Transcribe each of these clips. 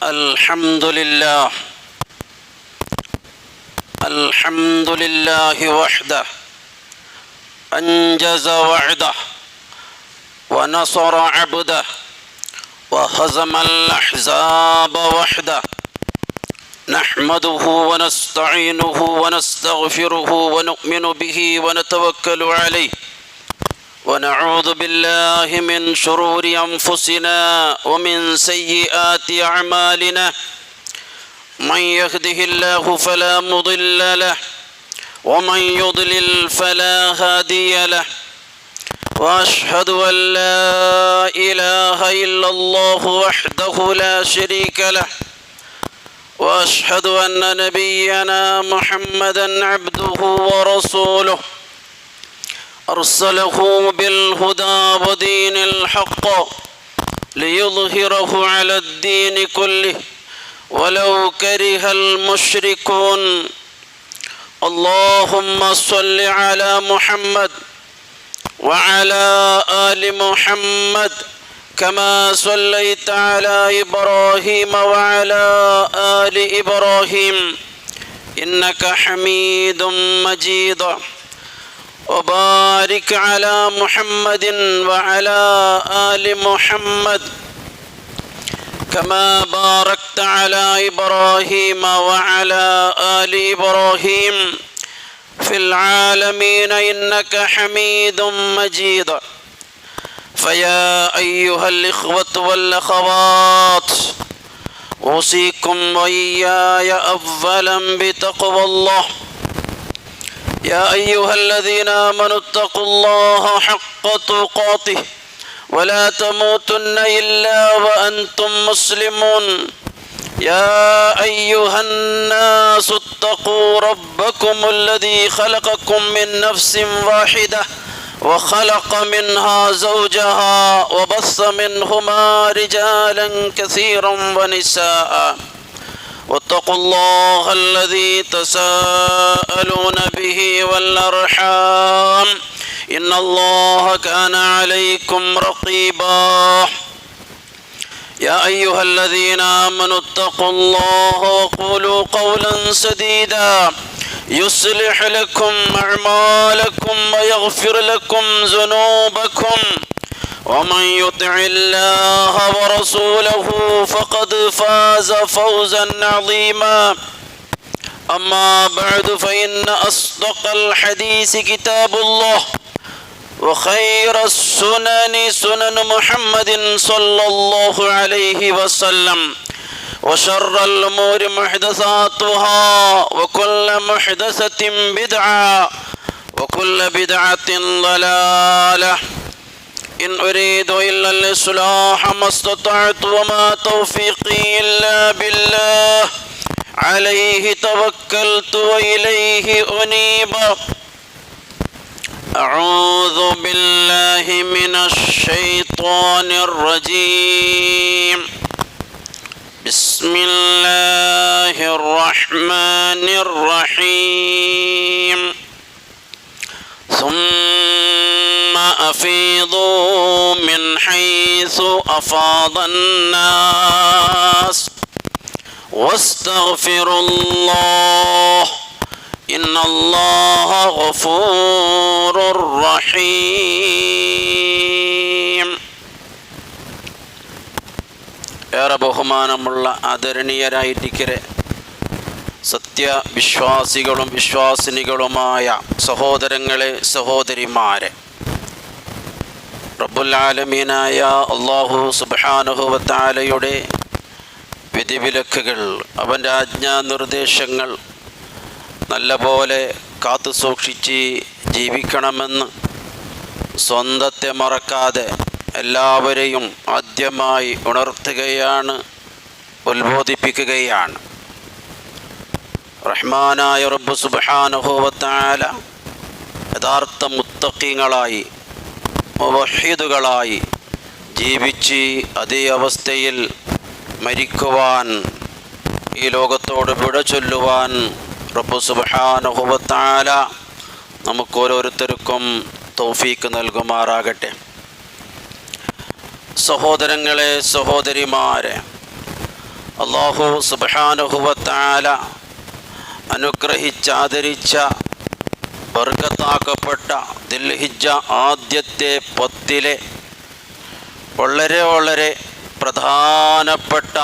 الحمد لله وحده أنجز وعده ونصر عبده وهزم الأحزاب وحده نحمده ونستعينه ونستغفره ونؤمن به ونتوكل عليه ونعوذ بالله من شرور أنفسنا ومن سيئات أعمالنا من يهده الله فلا مضل له ومن يضلل فلا هادي له وأشهد أن لا إله إلا الله وحده لا شريك له وأشهد أن نبينا محمدا عبده ورسوله أرسله بالهدى ودين الحق ليظهره على الدين كله ولو كره المشركون اللهم صل على محمد وعلى آل محمد كما صليت على إبراهيم وعلى آل إبراهيم إنك حميد مجيد وبارك على محمد وعلى آل محمد كما باركت على إبراهيم وعلى آل إبراهيم في العالمين إنك حميد مجيد فيا أيها الإخوة والأخوات أوصيكم وإياي أولا بتقوى الله يا أيها الذين آمنوا اتقوا الله حق تقاته ولا تموتن إلا وأنتم مسلمون يا أيها الناس اتقوا ربكم الذي خلقكم من نفس واحدة وخلق منها زوجها وبث منهما رجالا كثيرا ونساء واتقوا الله الذي تساءلون به والأرحام إن الله كان عليكم رقيبا يا أيها الذين آمنوا اتقوا الله وقولوا قولا سديدا يصلح لكم أعمالكم ويغفر لكم ذنوبكم ومن يطع الله ورسوله فقد فاز فوزا عظيما أما بعد فإن أصدق الحديث كتاب الله وخير السنن سنن محمد صلى الله عليه وسلم وشر الأمور محدثاتها وكل محدثة بدعة وكل بدعة ضلالة إن أريد إلا الإصلاح ما استطعت وما توفيقي إلا بالله عليه توكلت وإليه أنيب أعوذ بالله من الشيطان الرجيم بسم الله الرحمن الرحيم ثم أفيضوا من حيث أفاض الناس واستغفروا الله إن الله غفور رحيم. ഏറെ ബഹുമാനമുള്ള ആദരണീയരായിരിക്കരെ സത്യവിശ്വാസികളും വിശ്വാസിനികളുമായ സഹോദരങ്ങളെ സഹോദരിമാരെ, റബ്ബുൽ ആലമീനായ അല്ലാഹു സുബ്ഹാനഹു വ തആലയുടെ വിധിവിലക്കുകൾ, അവൻ്റെ ആജ്ഞാനിർദ്ദേശങ്ങൾ നല്ലപോലെ കാത്തു സൂക്ഷിച്ച് ജീവിക്കണമെന്ന് സ്വന്തത്തെ മറക്കാതെ എല്ലാവരെയും ആദ്യമായി ഉണർത്തുകയാണ്, ഉത്ബോധിപ്പിക്കുകയാണ്. റഹ്മാനായ റബ്ബ് സുബ്ഹാനഹു വ തആല യഥാർത്ഥ മുത്തഖീങ്ങളായി മുവഹ്ഹിദുകളായി ജീവിച്ച് അതേ അവസ്ഥയിൽ മരിക്കുവാൻ, ഈ ലോകത്തോട് വിട ചൊല്ലുവാൻ റബ്ബ് സുബ്ഹാനഹു വ തആല നമുക്കോരോരുത്തർക്കും തൗഫീക്ക് നൽകുമാറാകട്ടെ. സഹോദരങ്ങളെ, സഹോദരിമാരെ, അല്ലാഹു സുബ്ഹാനഹു വ തആല അനുഗ്രഹിച്ചാദരിച്ച ബർക്കത്താക്കപ്പെട്ട ദിൽഹിജ്ജ ആദ്യത്തെ 10 വളരെ പ്രധാനപ്പെട്ട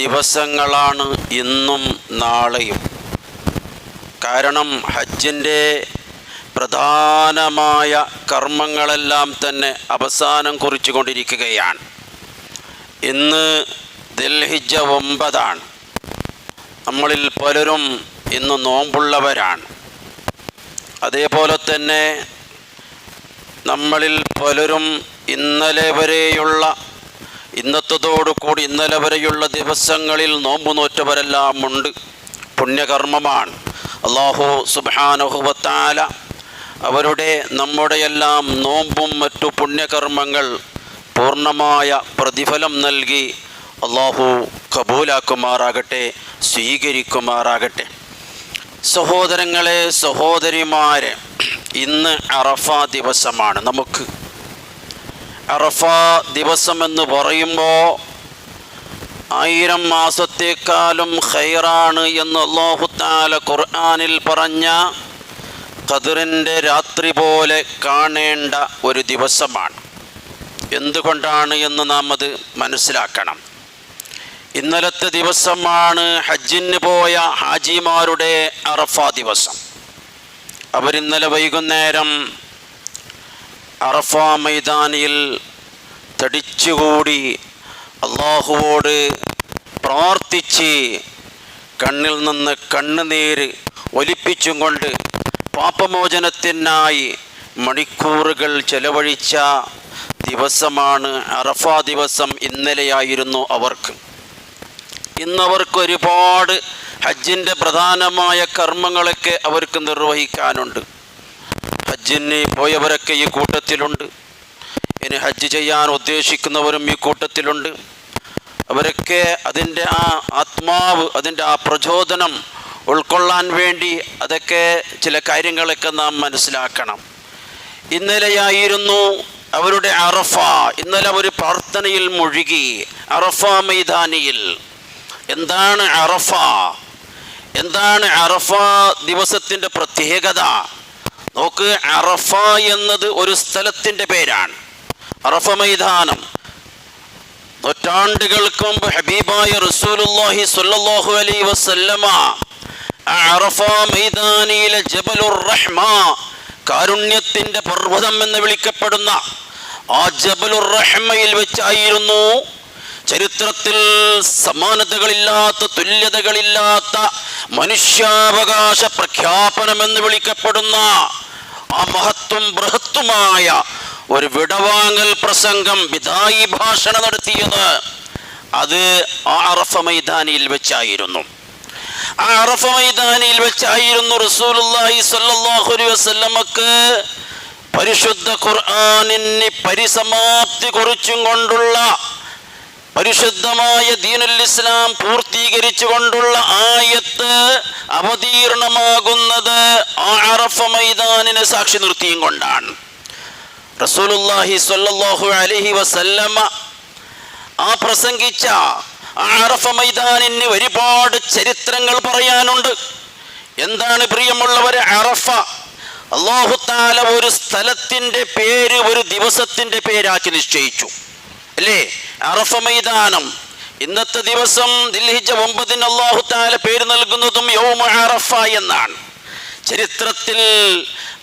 ദിവസങ്ങളാണ് ഇന്നും നാളെയും. കാരണം ഹജ്ജിൻ്റെ പ്രധാനമായ കർമ്മങ്ങളെല്ലാം തന്നെ അവസാനം കുറിച്ചുകൊണ്ടിരിക്കുകയാണ്. ഇന്ന് ദിൽഹിജ്ജ 9. നമ്മളിൽ പലരും ഇന്ന് നോമ്പുള്ളവരാണ്. അതേപോലെ തന്നെ നമ്മളിൽ പലരും ഇന്നലെ വരെയുള്ള ദിവസങ്ങളിൽ നോമ്പ് നോറ്റവരെല്ലാം ഉണ്ട്. പുണ്യകർമ്മമാണ്. അല്ലാഹു സുബ്ഹാനഹു വ തആല നമ്മുടെയെല്ലാം നോമ്പും മറ്റു പുണ്യകർമ്മങ്ങൾ പൂർണ്ണമായ പ്രതിഫലം നൽകി അല്ലാഹു കബൂലാക്കുമാറാകട്ടെ, സ്വീകരിക്കുമാറാകട്ടെ. സഹോദരങ്ങളെ, സഹോദരിമാരെ, ഇന്ന് അറഫ ദിവസമാണ്. നമുക്ക് അറഫ ദിവസം എന്ന് പറയുമ്പോൾ 1000 മാസത്തേക്കാളും ഖൈറാണ് എന്ന് അല്ലാഹു തആല ഖുർആനിൽ പറഞ്ഞ ഖദ്റിൻ്റെ രാത്രി പോലെ കാണേണ്ട ഒരു ദിവസമാണ്. എന്തുകൊണ്ടാണ് എന്ന് നാം അത് മനസ്സിലാക്കണം. ഇന്നലത്തെ ദിവസമാണ് ഹജ്ജിന് പോയ ഹാജിമാരുടെ അറഫ ദിവസം. അവരിന്നലെ വൈകുന്നേരം അറഫ മൈതാനിയിൽ തടിച്ചുകൂടി അല്ലാഹുവോട് പ്രാർത്ഥിച്ച് കണ്ണിൽ നിന്ന് കണ്ണുനീര് ഒലിപ്പിച്ചും കൊണ്ട് പാപമോചനത്തിനായി മണിക്കൂറുകൾ ചെലവഴിച്ച ദിവസമാണ് അറഫ ദിവസം. ഇന്നലെയായിരുന്നു അവർക്ക്. ഇന്നവർക്ക് ഒരുപാട് ഹജ്ജിൻ്റെ പ്രധാനമായ കർമ്മങ്ങളൊക്കെ അവർക്ക് നിർവഹിക്കാനുണ്ട്. ഹജ്ജിന് പോയവരൊക്കെ ഈ കൂട്ടത്തിലുണ്ട്. ഇനി ഹജ്ജ് ചെയ്യാൻ ഉദ്ദേശിക്കുന്നവരും ഈ കൂട്ടത്തിലുണ്ട്. അവരൊക്കെ അതിൻ്റെ ആ ആത്മാവ്, അതിൻ്റെ ആ പ്രചോദനം ഉൾക്കൊള്ളാൻ വേണ്ടി അതൊക്കെ ചില കാര്യങ്ങളൊക്കെ നാം മനസ്സിലാക്കണം. ഇന്നലെയായിരുന്നു അവരുടെ അറഫ. ഇന്നലെ അവർ പ്രാർത്ഥനയിൽ മുഴുകി അറഫ മൈതാനിയിൽ. എന്താണ് അറഫ? എന്താണ് അറഫ ദിവസത്തിൻ്റെ പ്രത്യേകത? നോക്ക്, അറഫ എന്നത് ഒരു സ്ഥലത്തിൻ്റെ പേരാണ്. അറഫ മൈതാനം നൂറ്റാണ്ടുകൾക്ക് മുമ്പ് ഹബീബായ റസൂലുള്ളാഹി സ്വല്ലല്ലാഹു അലൈഹി വസല്ലമ അറഫ മൈതാനിയിലെ ജബലുർ റഹ്മ, കാരുണ്യത്തിൻ്റെ പർവ്വതം എന്ന് വിളിക്കപ്പെടുന്ന ആ ജബലുർ റഹ്മയിൽ വെച്ചായിരുന്നു ചരിത്രത്തിൽ സമാനതകളില്ലാത്ത, തുല്യതകളില്ലാത്ത മനുഷ്യാവകാശ പ്രഖ്യാപനമെന്ന് വിളിക്കപ്പെടുന്ന ആ മഹത്വം ബൃഹത്തുമായ ഒരു വിടവാങ്ങൽ പ്രസംഗം, വിദായി ഭാഷണം നടത്തിയത് അത് ആ അറഫ മൈതാനിയിൽ വെച്ചായിരുന്നു. ആ അറഫ മൈതാനിയിൽ വെച്ചായിരുന്നു റസൂലുള്ളാഹി സ്വല്ലല്ലാഹു അലൈഹി വസല്ലമക്ക് പരിശുദ്ധ ഖുർആനിന് പരിസമാപ്തി കുറിച്ചും കൊണ്ടുള്ള, പരിശുദ്ധമായ ദീനുൽ ഇസ്ലാം പൂർത്തീകരിച്ചു കൊണ്ടുള്ള ആയത്ത് അവതീർണമാകുന്നത് ആ അറഫ മൈതാനിനെ സാക്ഷി നിർത്തിയും കൊണ്ടാണ്. റസൂലുള്ളാഹി സ്വല്ലല്ലാഹു അലൈഹി വസല്ലമ ആ പ്രസംഗിച്ച അറഫ മൈതാനിന് ഒരുപാട് ചരിത്രങ്ങൾ പറയാനുണ്ട്. എന്താണ് പ്രിയമുള്ളവരെ അറഫ? അല്ലാഹു തആല ഒരു സ്ഥലത്തിൻ്റെ പേര് ഒരു ദിവസത്തിൻ്റെ പേരാക്കി നിശ്ചയിച്ചു, അല്ലേ? അറഫ മൈതാനം. ഇന്നത്തെ ദിവസം ദിൽഹിജ്ജ 9 അല്ലാഹു തആല പേര് നൽകുന്നതും യൗമ അറഫ എന്നാണ്. ചരിത്രത്തിൽ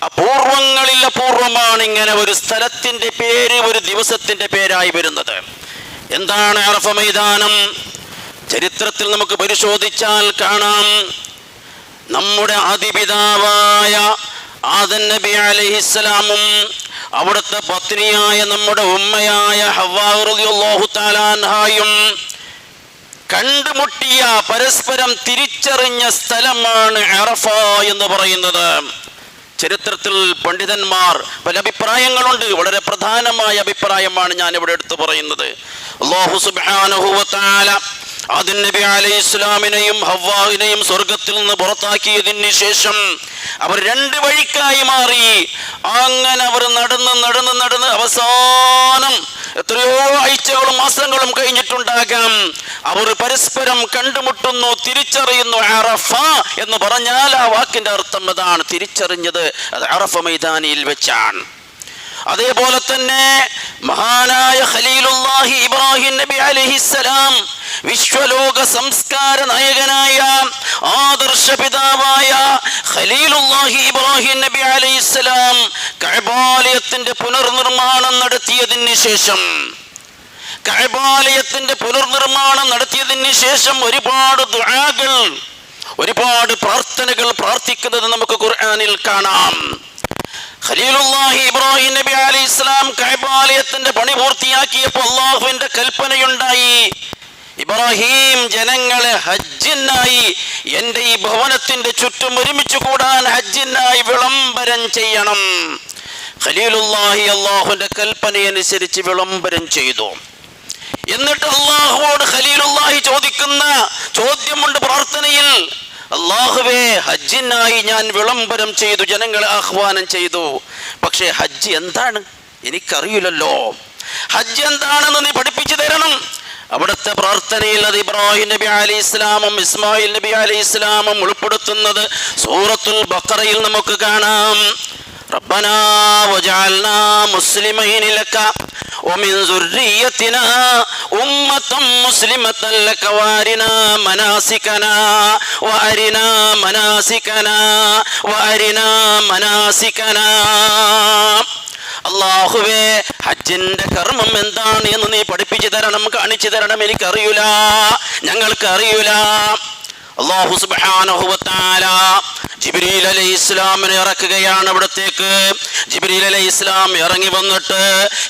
അപൂർവങ്ങളിൽ അപൂർവമാണ് ഇങ്ങനെ ഒരു സ്ഥലത്തിൻ്റെ പേര് ഒരു ദിവസത്തിൻ്റെ പേരായി വരുന്നത്. എന്താണ് അറഫ മൈതാനം? ചരിത്രത്തിൽ നമുക്ക് പരിശോധിച്ചാൽ കാണാം, നമ്മുടെ ആദിപിതാവായ ആദം നബി അലൈഹിസ്സലാമും അവിടുത്തെ പത്നിയായ നമ്മുടെ ഉമ്മയായ ഹവ്വാ റളിയല്ലാഹു തആല അൻഹായും കണ്ടുമുട്ടിയ, പരസ്പരം തിരിച്ചറിഞ്ഞ സ്ഥലമാണ് അറഫ എന്ന് പറയുന്നത്. ചരിത്രത്തിൽ പണ്ഡിതന്മാർ പല അഭിപ്രായങ്ങളുണ്ട്. വളരെ പ്രധാനമായ അഭിപ്രായമാണ് ഞാൻ ഇവിടെ എടുത്തു പറയുന്നത്. അല്ലാഹു സുബ്ഹാനഹു വ തആല ആദം നബി അലൈഹി ഇസ്ലാമിനെയും ഹവ്വാവിനെയും സ്വർഗത്തിൽ നിന്ന് പുറത്താക്കിയതിന് ശേഷം അവർ 2 വഴിക്കായി മാറി. അങ്ങനെ അവർ നടന്ന് അവസാനം എത്രയോ ആഴ്ചകളും മാസങ്ങളും കഴിഞ്ഞിട്ടുണ്ടാകാം. അവർ പരസ്പരം കണ്ടുമുട്ടുന്നു, തിരിച്ചറിയുന്നു. അറഫ എന്ന് പറഞ്ഞാൽ ആ വാക്കിന്റെ അർത്ഥം അതാണ്, തിരിച്ചറിഞ്ഞത് അത് അറഫ മൈതാനിയിൽ വെച്ചാണ്. അതേപോലെ തന്നെ മഹാനായ ഖലീലുല്ലാഹി ഇബ്രാഹിം നബി അലൈഹിസ്സലാം, വിശ്വലോക സംസ്കാര നായകനായ ആദർശ പിതാവായ ഖലീലുല്ലാഹി ഇബ്രാഹിം നബി അലൈഹിസ്സലാം കഅബാലയത്തിന്റെ പുനർനിർമ്മാണം നടത്തിയതിന് ശേഷം ഒരുപാട് ദുആകൾ, ഒരുപാട് പ്രാർത്ഥനകൾ പ്രാർത്ഥിക്കുന്നത് നമുക്ക് ഖുർആനിൽ കാണാം. ഖലീലുല്ലാഹി ഇബ്രാഹിം നബി അലൈഹിസ്സലാം കഅബാലയത്തിന്റെ പണി പൂർത്തിയാക്കിയപ്പോൾ അല്ലാഹുവിന്റെ കൽപ്പനയുണ്ടായി, ഇബ്രാഹിം ജനങ്ങളെ ഹജ്ജിനായി എൻ്റെ ഈ ഭവനത്തിന്റെ ചുറ്റും ഒരുമിച്ച് കൂടാൻ ഹജ്ജിനായി വിളംബരം ചെയ്യണം. ഖലീലുല്ലാഹി അല്ലാഹുവിന്റെ കൽപ്പനയനുസരിച്ച് വിളംബരം ചെയ്തു. എന്നിട്ട് അല്ലാഹുവോട് ഖലീലുല്ലാഹി ചോദിക്കുന്ന ചോദ്യമുണ്ട് പ്രാർത്ഥനയിൽ, അല്ലാഹുവേ, ഹജ്ജിനായി ഞാൻ വിളംബരം ചെയ്തു, ജനങ്ങളെ ആഹ്വാനം ചെയ്തു, പക്ഷേ ഹജ്ജ് എന്താണ് എനിക്കറിയില്ലല്ലോ, ഹജ്ജ് എന്താണെന്ന് നീ പഠിപ്പിച്ചു തരണം. അവിടുത്തെ പ്രാർത്ഥനയിൽ അത് ഇബ്രാഹിം നബി അലൈഹി ഇസ്ലാമും ഇസ്മായിൽ നബി അലൈഹി ഇസ്ലാമും ഉൾപ്പെടുത്തുന്നത് സൂറത്തുൽ ബഖറയിൽ നമുക്ക് കാണാം. റബ്ബനാ വജഅൽനാ മുസ്ലിമൈനി ലക വമിൻ സുർരിയതിനാ ഉമ്മത്തൻ മുസ്ലിമത്തൻ ലക വഅരിനാ മനാസികനാ. അല്ലാഹുവേ, ഹജ്ജിന്റെ കർമ്മം എന്താണ് എന്ന് നീ പഠിപ്പിച്ചു തരണം, കാണിച്ചു തരണം. എനിക്കറിയൂല, ഞങ്ങൾക്ക് അറിയൂല. അല്ലാഹു സുബ്ഹാനഹു വ തആല ജിബ്രീൽ അലൈഹിസ്സലാമിനെ ഇറക്കുകയാണ് അവിടത്തേക്ക്. ജിബ്രീൽ അലൈഹിസ്സലാം ഇറങ്ങി വന്നിട്ട്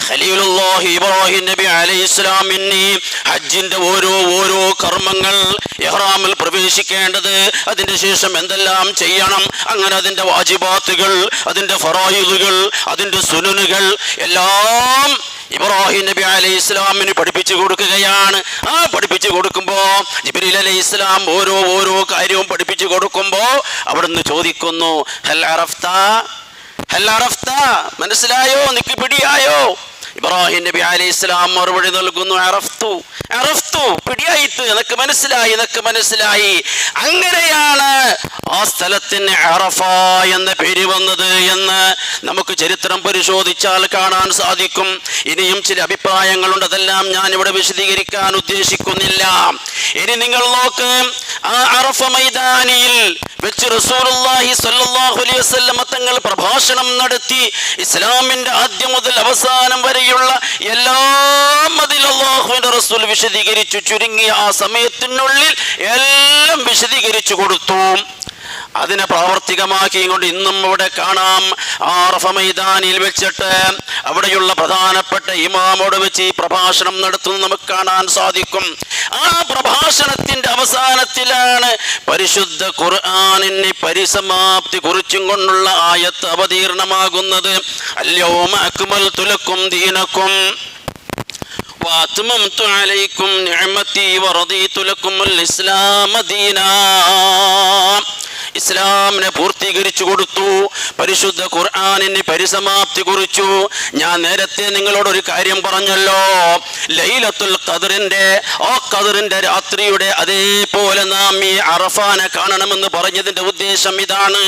ഖലീലുല്ലാഹി ഇബ്രാഹിം നബി അലൈഹിസ്സലാമിന് ഹജ്ജിന്റെ ഓരോ കർമ്മങ്ങൾ, ഇഹ്റാമിൽ പ്രവേശിക്കേണ്ടത്, അതിന്റെ ശേഷം എന്തെല്ലാം ചെയ്യണം, അങ്ങനെ അതിന്റെ വാജിബാത്തുകൾ, അതിന്റെ ഫറായിദുകൾ, അതിന്റെ സുനനുകൾ എല്ലാം ഇബ്രാഹിം നബി അലൈഹി ഇസ്ലാമിന് പഠിപ്പിച്ചു കൊടുക്കുകയാണ്. ആ പഠിപ്പിച്ചു കൊടുക്കുമ്പോ ജിബ്രീൽ അലൈഹി ഇസ്ലാം ഓരോ കാര്യവും പഠിപ്പിച്ചു കൊടുക്കുമ്പോ അവിടുന്ന് ചോദിക്കുന്നു, ഹൽ അറഫ്ത, മനസ്സിലായോ, നിനക്ക് പിടിയായോ? ഇബ്രാഹിം നബി അലൈഹി ഇസ്ലാം മറുപടി നൽകുന്നു, അറഫ്തു, പിടിയായിട്ട്, നിനക്ക് മനസ്സിലായി. അങ്ങനെയാണ് ആ സ്ഥലത്തിന് അറഫ എന്ന പേര് വന്നത് എന്ന് നമുക്ക് ചരിത്രം പരിശോധിച്ചാൽ കാണാൻ സാധിക്കും. ഇനിയും ചില അഭിപ്രായങ്ങളുണ്ട്, അതെല്ലാം ഞാൻ ഇവിടെ വിശദീകരിക്കാൻ ഉദ്ദേശിക്കുന്നില്ല. ഇനി നിങ്ങൾ നോക്ക്, ആ അറഫ മൈതാനിയിൽ വെച്ച് റസൂലുള്ളാഹി സ്വല്ലല്ലാഹു അലൈഹി വസല്ലം തങ്ങൾ പ്രഭാഷണം നടത്തി. ഇസ്ലാമിന്റെ ആദ്യം മുതൽ അവസാനം വരെയുള്ള എല്ലാം അതിൽ അല്ലാഹുവിന്റെ റസൂൽ വിശദീകരിച്ചു. ചുരുങ്ങിയ ആ സമയത്തിനുള്ളിൽ എല്ലാം വിശദീകരിച്ചു കൊടുത്തു. അതിനെ പ്രാവർത്തികമാക്കിക്കൊണ്ട് ഇന്നും ഇവിടെ കാണാം. അറഫ മൈതാനിയിൽ വെച്ചിട്ട് അവിടെയുള്ള പ്രധാനപ്പെട്ട ഇമാമോട് വെച്ച് ഈ പ്രഭാഷണം നടത്തുന്നത് നമുക്ക് കാണാൻ സാധിക്കും. ആ പ്രഭാഷണത്തിന്റെ അവസാനത്തിലാണ് പരിശുദ്ധ ഖുർആനിന് പരിസമാപ്തി കുറിച്ചും കൊണ്ടുള്ള ആയത്ത് അവതീർണമാകുന്നത്. അൽയൗമ അക്മൽതു ലക്കും ദീനക്കും വഅത്മംതു അലൈക്കും നിഅമതി വറദീതു ലക്കുമുൽ ഇസ്ലാമ ദീനാ. ഇസ്ലാമിനെ പൂർത്തീകരിച്ചു കൊടുത്തു, പരിശുദ്ധ ഖുർആനിന് പരിസമാപ്തി കുറിച്ചു. ഞാൻ നേരത്തെ നിങ്ങളോട് ഒരു കാര്യം പറഞ്ഞല്ലോ, ലൈലത്തുൽ ഖദ്റിന്റെ ആ ഖദ്റിന്റെ രാത്രിയുടെ അതേപോലെ നാം ഈ അറഫാനെ കാണണമെന്ന് പറഞ്ഞതിന്റെ ഉദ്ദേശം ഇതാണ്.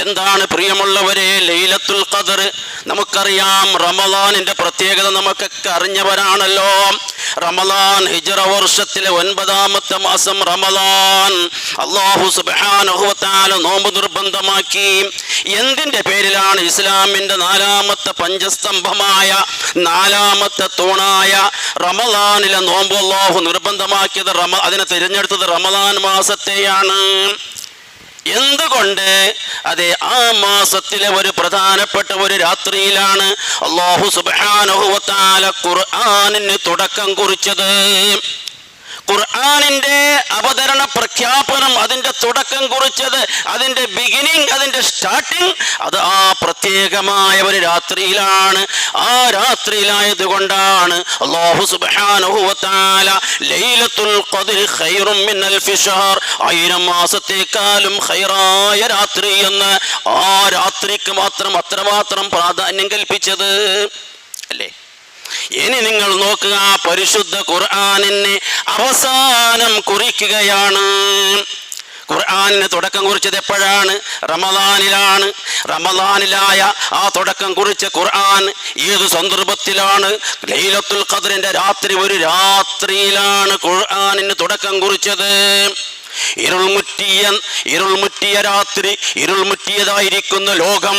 എന്താണ് പ്രിയമുള്ളവരെ ലൈലത്തുൽ ഖദ്ർ? നമുക്കറിയാം, റമളാനിന്റെ പ്രത്യേകത നമുക്കൊക്കെ അറിഞ്ഞവരാണല്ലോ. റമളാൻ ഹിജ്റ വർഷത്തിലെ 9ാമത്തെ മാസം റമളാൻ. അല്ലാഹു സുബ്ഹാനഹു വ തആല നോമ്പ് നിർബന്ധമാക്കി. എന്തിന്റെ പേരിലാണ്? ഇസ്ലാമിന്റെ 4ാമത്തെ പഞ്ചസ്തംഭമായ 4ാമത്തെ തൂണായ റമളാനിലെ നോമ്പ് അല്ലാഹു നിർബന്ധമാക്കിയത്, അതിനെ തിരഞ്ഞെടുത്തത് റമളാൻ മാസത്തെയാണ്. എന്തുകൊണ്ട്? അതെ, ആ മാസത്തിലെ ഒരു പ്രധാനപ്പെട്ട ഒരു രാത്രിയിലാണ് അല്ലാഹു സുബ്ഹാനഹു വ തആല ഖുർആനിന് തുടക്കം കുറിച്ചത്. ഖുർആനിന്റെ അവതരണ പ്രഖ്യാപനം, അതിന്റെ തുടക്കം കുറിച്ചത്, അതിന്റെ ബിഗിനിങ്, അതിന്റെ സ്റ്റാർട്ടിങ് അത് ആ പ്രത്യേകമായ ഒരു രാത്രിയിലാണ്. ആ രാത്രിയിലായത് കൊണ്ടാണ് അല്ലാഹു സുബ്ഹാനഹു വ തആല ലൈലത്തുൽ ഖദ്രി ഖൈറും മിൻ അൽഫി ശഹർ, 1000 മാസത്തേക്കാളും ഖൈറായ രാത്രി എന്ന് ആ രാത്രിക്ക് മാത്രം അത്രമാത്രം പ്രാധാന്യം കൽപ്പിച്ചത് അല്ലേ? ഇനി നിങ്ങൾ നോക്കുക, പരിശുദ്ധ ഖുർആനിന് അവസാനം കുറിക്കുകയാണ്. ഖുർആനിന് തുടക്കം കുറിച്ചത് എപ്പോഴാണ്? റമദാനിലാണ്. റമദാനിലായ ആ തുടക്കം കുറിച്ച ഖുർആൻ ഏത് സന്ദർഭത്തിലാണ്? ലൈലത്തുൽ ഖദ്റിന്റെ രാത്രി, ഒരു രാത്രിയിലാണ് ഖുർആനിന് തുടക്കം കുറിച്ചത്. ഇരുൾമുറ്റിയ രാത്രി, ഇരുൾമുറ്റിയതായിരിക്കുന്ന ലോകം,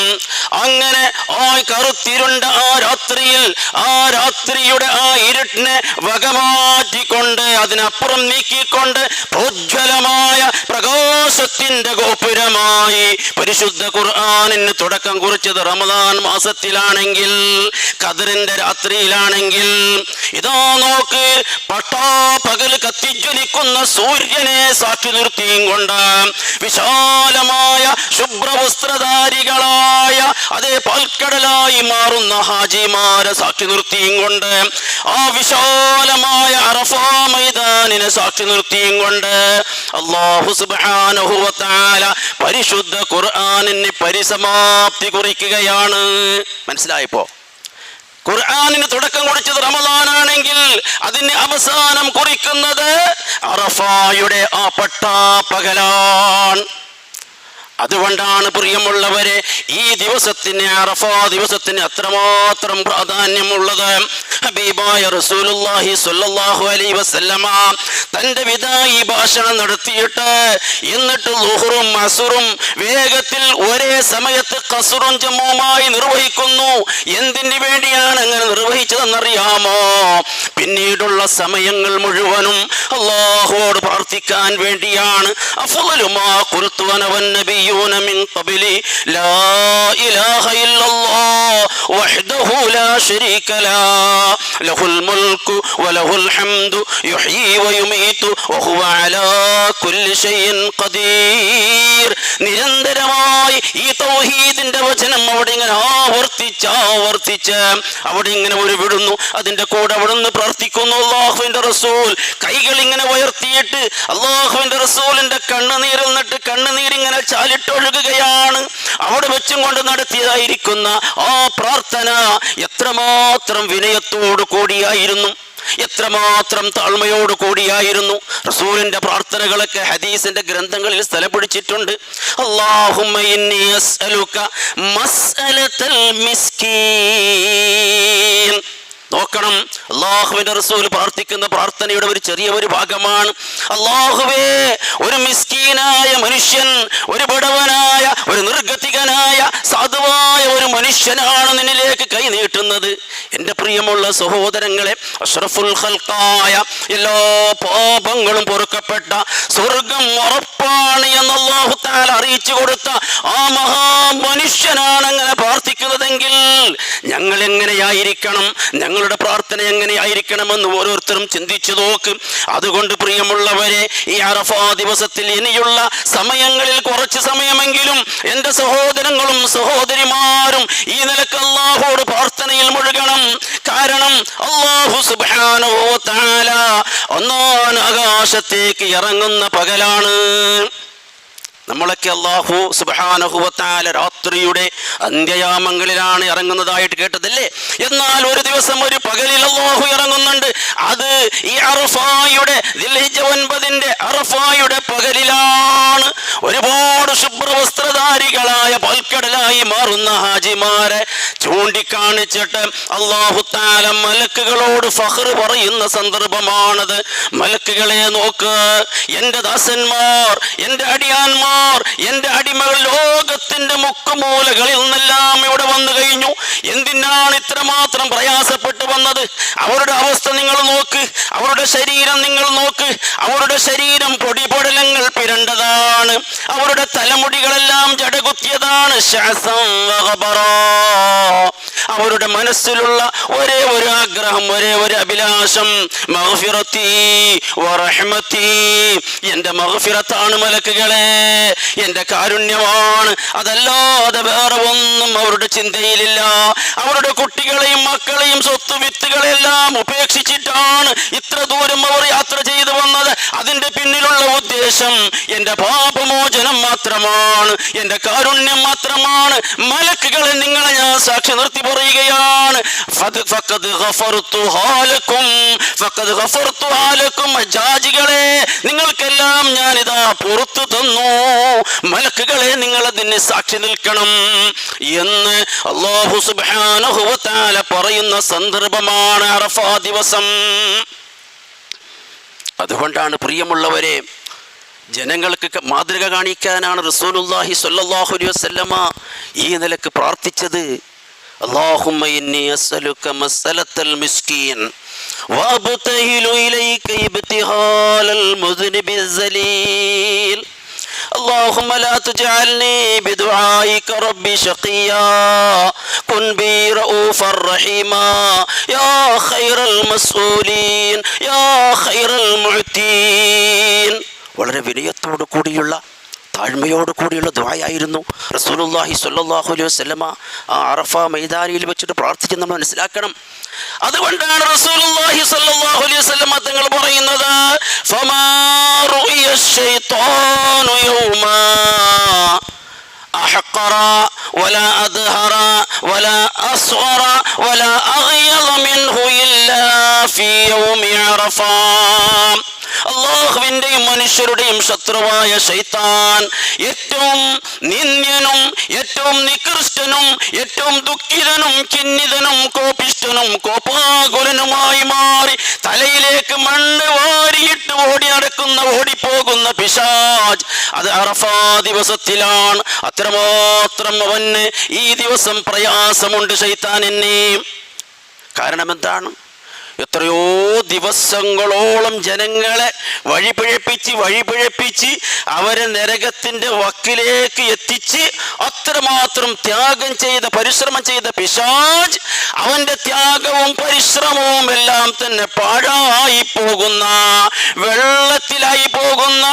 അങ്ങനെ ആ കറുത്തിരുണ്ട ആ രാത്രിയിൽ, ആ രാത്രിയുടെ ആ ഇരുട്ടിനെ വകമാറ്റിക്കൊണ്ട്, അതിനപ്പുറം നീക്കിക്കൊണ്ട് പ്രോജ്വലമായ പ്രകാശത്തിന്റെ ഗോപുരമായി പരിശുദ്ധ ഖുർആനിന് തുടക്കം കുറിച്ചത് റമദാൻ മാസത്തിലാണെങ്കിൽ, ഖദ്റിന്റെ രാത്രിയിലാണെങ്കിൽ, ഇതാ നോക്ക്, പട്ടാപകൽ കത്തിജ്വലിക്കുന്ന സൂര്യനെ സാക്ഷി നിർത്തിയും കൊണ്ട്, വിശാലമായ ശുഭ്രവസ്ത്രധാരികളായ അതേ പാൽക്കടലായി മാറുന്ന ഹാജിമാരെ സാക്ഷി നിർത്തിയും കൊണ്ട്, ആ വിശാലമായ അറഫാ മൈതാനിനെ സാക്ഷി നിർത്തിയും കൊണ്ട് അല്ലാഹു സുബ്ഹാനഹു വ തആല പരിശുദ്ധ ഖുർആനിന് പരിസമാപ്തി കുറിക്കുകയാണ്. മനസ്സിലായപ്പോ? ഖുർആനിന് തുടക്കം കുറിച്ചത് റമദാനാണെങ്കിൽ അതിന് അവസാനം കുറിക്കുന്നത് അറഫായുടെ ആ പട്ടാപ്പകലാണ്. അതുകൊണ്ടാണ് പ്രിയമുള്ളവരെ ഈ ദിവസത്തിന്, അറഫാ ദിവസത്തിന് അത്രമാത്രം പ്രാധാന്യമുള്ളത്. ഹബീബായ റസൂലുള്ളാഹി സ്വല്ലല്ലാഹു അലൈഹി വസല്ലമ തന്റെ വിദായി ഭാഷണം നടത്തിയിട്ട്, എന്നിട്ട് ളുഹറും അസുറും വേഗത്തിൽ ഒരേ സമയത്ത് ഖസ്റും ജമ്മുമായി നിർവഹിക്കുന്നു. എന്തിനു വേണ്ടിയാണ് അങ്ങനെ നിർവഹിച്ചതെന്നറിയാമോ? പിന്നീടുള്ള സമയങ്ങൾ മുഴുവനും അല്ലാഹുവോട് പ്രാർത്ഥിക്കാൻ വേണ്ടിയാണ്. അഫ്ളലു മാ ഖുൽതു അന വന്നബിയ്യൂന മിൻ ഖബ്ലി ലാ ഇലാഹ ഇല്ലല്ലാഹ് വഹ്ദഹു ലാ ശരീക ലാ ലഹുൽ മുൽക്കു വലഹുൽ ഹംദു യുഹ്യീ വയുമീതു വഹുവ അലാ കുല്ലി ഷൈഇൻ ഖദീർ. നിരന്തരമായി ഈ തൗഹീദിന്റെ വചനം അവിടെ ഇങ്ങനെ ആവർത്തിച്ച് അവിടെ ഇങ്ങനെ ഒരു വിടുന്നു, അതിന്റെ കൂടെ അവിടെ നിന്ന് പ്രാർത്ഥിക്കുന്നു. അല്ലാഹുവിന്റെ റസൂൽ കൈകൾ ഇങ്ങനെ ഉയർത്തിയിട്ട് അല്ലാഹുവിന്റെ റസൂലിന്റെ കണ്ണുനീരിൽ നിന്നിട്ട് കണ്ണുനീരിങ്ങനെ ചാലിട്ടൊഴുകുകയാണ്. അവിടെ വെച്ചും കൊണ്ട് നടത്തിയതായിരിക്കുന്ന ആ പ്രാർത്ഥന എത്രമാത്രം വിനയത്തോടു കൂടിയായിരുന്നു, എത്രമാത്രം താഴ്മയോട് കൂടിയായിരുന്നു. റസൂലിന്റെ പ്രാർത്ഥനകളൊക്കെ ഹദീസിന്റെ ഗ്രന്ഥങ്ങളിൽ സ്ഥലം പിടിച്ചിട്ടുണ്ട്. അല്ലാഹുമ്മ ഇന്നി അസ്അലുക മസ്അലതൽ മിസ്കീൻ. നോക്കണം, അല്ലാഹുവിന്റെ റസൂൽ പ്രാർത്ഥിക്കുന്ന പ്രാർത്ഥനയുടെ ഒരു ചെറിയ ഒരു ഭാഗമാണ്. അല്ലാഹുവേ, ഒരു മിസ്കീനായ മനുഷ്യൻ, ഒരു ബടവനായ, ഒരു നിർഗതികനായ സാധുവായ ഒരു മനുഷ്യനാണ് നിന്നിലേക്ക് കൈ നീട്ടുന്നത്. എൻ്റെ പ്രിയമുള്ള സഹോദരങ്ങളെ, അഷ്റഫുൽ ഖൽഖായ, എല്ലാ പാപങ്ങളും പൊറുക്കപ്പെട്ട സ്വർഗം ഉറപ്പാണ് എന്ന് അല്ലാഹു തആല അറിയിച്ചു കൊടുത്ത ആ മഹാമനുഷ്യനാണ് അങ്ങനെ പ്രാർത്ഥിക്കുന്നതെങ്കിൽ ഞങ്ങൾ എങ്ങനെയായിരിക്കണം, ഞങ്ങളുടെ പ്രാർത്ഥന എങ്ങനെയായിരിക്കണമെന്ന് ഓരോരുത്തരും ചിന്തിച്ചു നോക്കും. അതുകൊണ്ട് പ്രിയമുള്ളവരെ, ഈ അറഫാ ദിവസത്തിൽ ഇനിയുള്ള സമയങ്ങളിൽ കുറച്ച് സമയമെങ്കിലും എൻ്റെ സഹോദരങ്ങളും സഹോദരിമാരും ഈ നിലക്ക് അല്ലാഹുവോട് പ്രാർത്ഥനയിൽ മുഴുകണം. കാരണം അല്ലാഹു സുബ്ഹാനഹു വ തആല ഒന്നാം ആകാശത്തേക്ക് ഇറങ്ങുന്ന പകലാണ്. നമ്മളൊക്കെ അല്ലാഹു സുബ്ഹാനഹു വ തആല രാത്രിയുടെ അന്ത്യയാമങ്ങളിലാണ് ഇറങ്ങുന്നതായിട്ട് കേട്ടതല്ലേ? എന്നാൽ ഒരു ദിവസം ഒരു പകലിൽ അല്ലാഹു ഇറങ്ങുന്നുണ്ട്. അത് ഈ അറഫായുടെ ദിൽഹിജ്ജ 9 അറഫായുടെ പകലിലാണ്. ഒരുപാട് ശുഭ്രവസ്ത്രധാരികളായ പാൽക്കടലായി മാറുന്ന ഹാജിമാരെ ചൂണ്ടിക്കാണിച്ചിട്ട് അല്ലാഹു തആല മലക്കുകളോട് ഫഖർ പറയുന്ന സന്ദർഭമാണത്. മലക്കുകളെ നോക്ക്, എൻ്റെ ദാസന്മാർ, എൻ്റെ അടിയാന്മാർ, എൻ്റെ അടിമകൾ ലോകത്തിന്റെ മുക്കുമൂലകളിൽ നിന്നെല്ലാം ഇവിടെ വന്നു കഴിഞ്ഞു. എന്തിനാണ് ഇത്രമാത്രം പ്രയാസപ്പെട്ടു വന്നത്? അവരുടെ അവസ്ഥ നിങ്ങൾ നോക്ക്, അവരുടെ ശരീരം നിങ്ങൾ നോക്ക്. അവരുടെ ശരീരം പൊടിപൊടലങ്ങൾ പിരണ്ടതാണ്, അവരുടെ തലമുടികളെല്ലാം ജടകുത്തിയതാണ്. അവരുടെ മനസ്സിലുള്ള ഒരേ ഒരു ആഗ്രഹം, ഒരേ ഒരു അഭിലാഷം, മഗ്ഫിറത്തി വറഹ്മത്തി, എൻ്റെ മഗ്ഫിറത്താണ് മലക്കുകളെ, എൻ്റെ കാരുണ്യമാണ്. അതല്ലാതെ വേറെ ഒന്നും അവരുടെ ചിന്തയിലില്ല. അവരുടെ കുട്ടികളെയും മക്കളെയും സ്വത്ത് വിത്തുകളെല്ലാം ഉപേക്ഷിച്ചിട്ടാണ് ഇത്ര ദൂരം അവർ യാത്ര ചെയ്തു വന്നത്. അതിൻ്റെ പിന്നിലുള്ള ഉദ്ദേശം ശേഷം എൻ്റെ പാപമോചനം മാത്രമാണ്, എൻ്റെ കാരുണ്യം മാത്രമാണ്. മലക്കുകളെ നിങ്ങളെ ഞാൻ സാക്ഷി നിർത്തി പറയുകയാണ്, ഫഖദ് ഗഫർതുഹാ ലക്കും, ഹജ്ജാജികളെ നിങ്ങൾക്കെല്ലാം ഞാനിതാ പുറത്തു തന്നു, മലക്കുകളെ നിങ്ങൾ അതിന് സാക്ഷി നിൽക്കണം എന്ന് അല്ലാഹു സുബ്ഹാനഹു വ തആല പറയുന്ന സന്ദർഭമാണ് അറഫാ ദിവസം. അതുകൊണ്ടാണ് പ്രിയമുള്ളവരെ, ജനങ്ങൾക്ക് മാതൃക കാണിക്കാനാണ് റസൂലുള്ളാഹി സ്വല്ലല്ലാഹു അലൈഹി വസല്ലമ ഈ നിലക്ക് പ്രാർത്ഥിച്ചത്. അല്ലാഹുമ്മ ഇന്നി അസ്അലുക മസ്അലത്തൽ മിസ്കീൻ വഅബ്തഹിലു ഇലൈക ഇബ്തിഹാലൽ മുദ്നിബിൽ സലീൽ اللهم لا تجعلني بدعائك ربي شقيا كن بي رؤوفا رحيما يا خير المسؤولين يا خير المعتين. വളരെ വിനയത്തോടു കൂടിയുള്ള താഴ്മയോട് കൂടിയുള്ള ദുആയായിരുന്നു റസൂലുള്ളാഹി സ്വല്ലല്ലാഹു അലൈഹി വസല്ലമ ആ അറഫ മൈതാനിയിൽ വെച്ചിട്ട് പ്രാർത്ഥിച്ച് നമ്മൾ മനസ്സിലാക്കണം. അതുകൊണ്ടാണ് റസൂലുള്ളാഹി സ്വല്ലല്ലാഹു അലൈഹി വസല്ലമ തങ്ങൾ പറയുന്നത്, ഫമാ റുഇയ ശൈത്താനു യൗമാ അഹഖറ വലാ അദ്ഹറ വലാ അസ്ഗറ വലാ അഗ്യള മിൻഹു ഇല്ലാ ഫീ യൗമി അറഫ. അല്ലാഹുവിൻ്റെയും മനുഷ്യരുടെയും ശത്രുവായ ശൈത്താൻ ഏറ്റവും നിന്ദ്യനും ഏറ്റവും നികൃഷ്ടനും ഏറ്റവും ദുഃഖിതനും ഖിന്നിതനും കോപിഷ്ഠനും കോപാകുലനുമായി മാറി തലയിലേക്ക് മണ്ണ് വാരിയിട്ട് ഓടി നടക്കുന്ന ഓടിപ്പോകുന്ന പിശാച് അത് അറഫാ ദിവസത്തിലാണ്. അത്രമാത്രം അവന് ഈ ദിവസം പ്രയാസമുണ്ട് ശൈത്താനിന്. കാരണം എന്താണ്? എത്രയോ ദിവസങ്ങളോളം ജനങ്ങളെ വഴിപിഴപ്പിച്ച് അവരെ നരകത്തിന്റെ വക്കിലേക്ക് എത്തിച്ച് അത്രമാത്രം ത്യാഗം ചെയ്ത പരിശ്രമം ചെയ്ത പിശാച് അവന്റെ ത്യാഗവും പരിശ്രമവും എല്ലാം തന്നെ പാഴായി പോകുന്ന, വെള്ളത്തിലായി പോകുന്ന,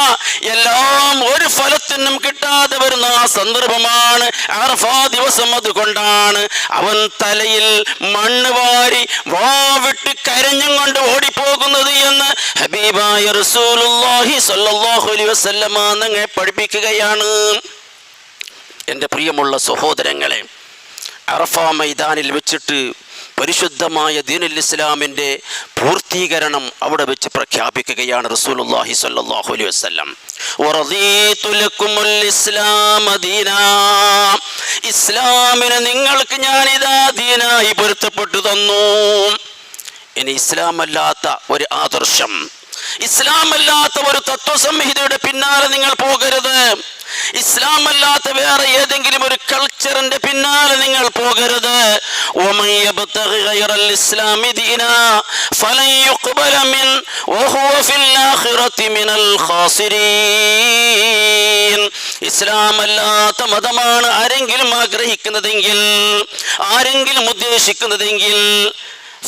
എല്ലാം ഒരു ഫലത്തിനും കിട്ടാതെ വരുന്ന ആ സന്ദർഭമാണ് അറഫാ ദിവസം. അതുകൊണ്ടാണ് അവൻ തലയിൽ മണ്ണ് വാരി വാവിട്ട് കരഞ്ഞും കൊണ്ട് ഓടിപ്പോകുന്നത് എന്ന് ഹബീബായ റസൂലുള്ളാഹി സ്വല്ലല്ലാഹു അലൈഹി വസല്ലമ നമ്മെ പഠിപ്പിക്കുകയാണ്. എൻ്റെ പ്രിയമുള്ള സഹോദരങ്ങളെ, അറഫാ മൈതാനിൽ വെച്ചിട്ട് പരിശുദ്ധമായ ദീനുൽ ഇസ്ലാമിൻ്റെ പൂർത്തീകരണം അവിടെ വെച്ച് പ്രഖ്യാപിക്കുകയാണ് റസൂലുള്ളാഹി സ്വല്ലല്ലാഹു അലൈഹി വസല്ലം. വറദീതു ലക്കുമുൽ ഇസ്ലാമ ദീനാ, ഇസ്ലാമിനെ നിങ്ങൾക്ക് ഞാനിതാ ദീനായി പൊരുത്തപ്പെട്ടു തന്നു. ഇനി ഇസ്ലാമല്ലാത്ത ഒരു ആദർശം, ഇസ്ലാമല്ലാത്ത ഒരു തത്വസംഹിതയുടെ പിന്നാലെ നിങ്ങൾ പോകരുത്. ഇസ്ലാമല്ലാത്ത വേറെ ഏതെങ്കിലും ഒരു കൾച്ചറിന്റെ പിന്നാലെ നിങ്ങൾ പോകരുത്. വമൻ യബ്തഗി ഗൈറൽ ഇസ്ലാമി ദീനാ ഫലൻ യുഖ്ബല മിൻ വഹുവ ഫിൽ ആഖിറതി മിനൽ ഖാസിരീൻ. ഇസ്ലാമല്ലാത്ത മതമാണ് ആരെങ്കിലും ആഗ്രഹിക്കുന്നതെങ്കിൽ, ആരെങ്കിലും ഉദ്ദേശിക്കുന്നതെങ്കിൽ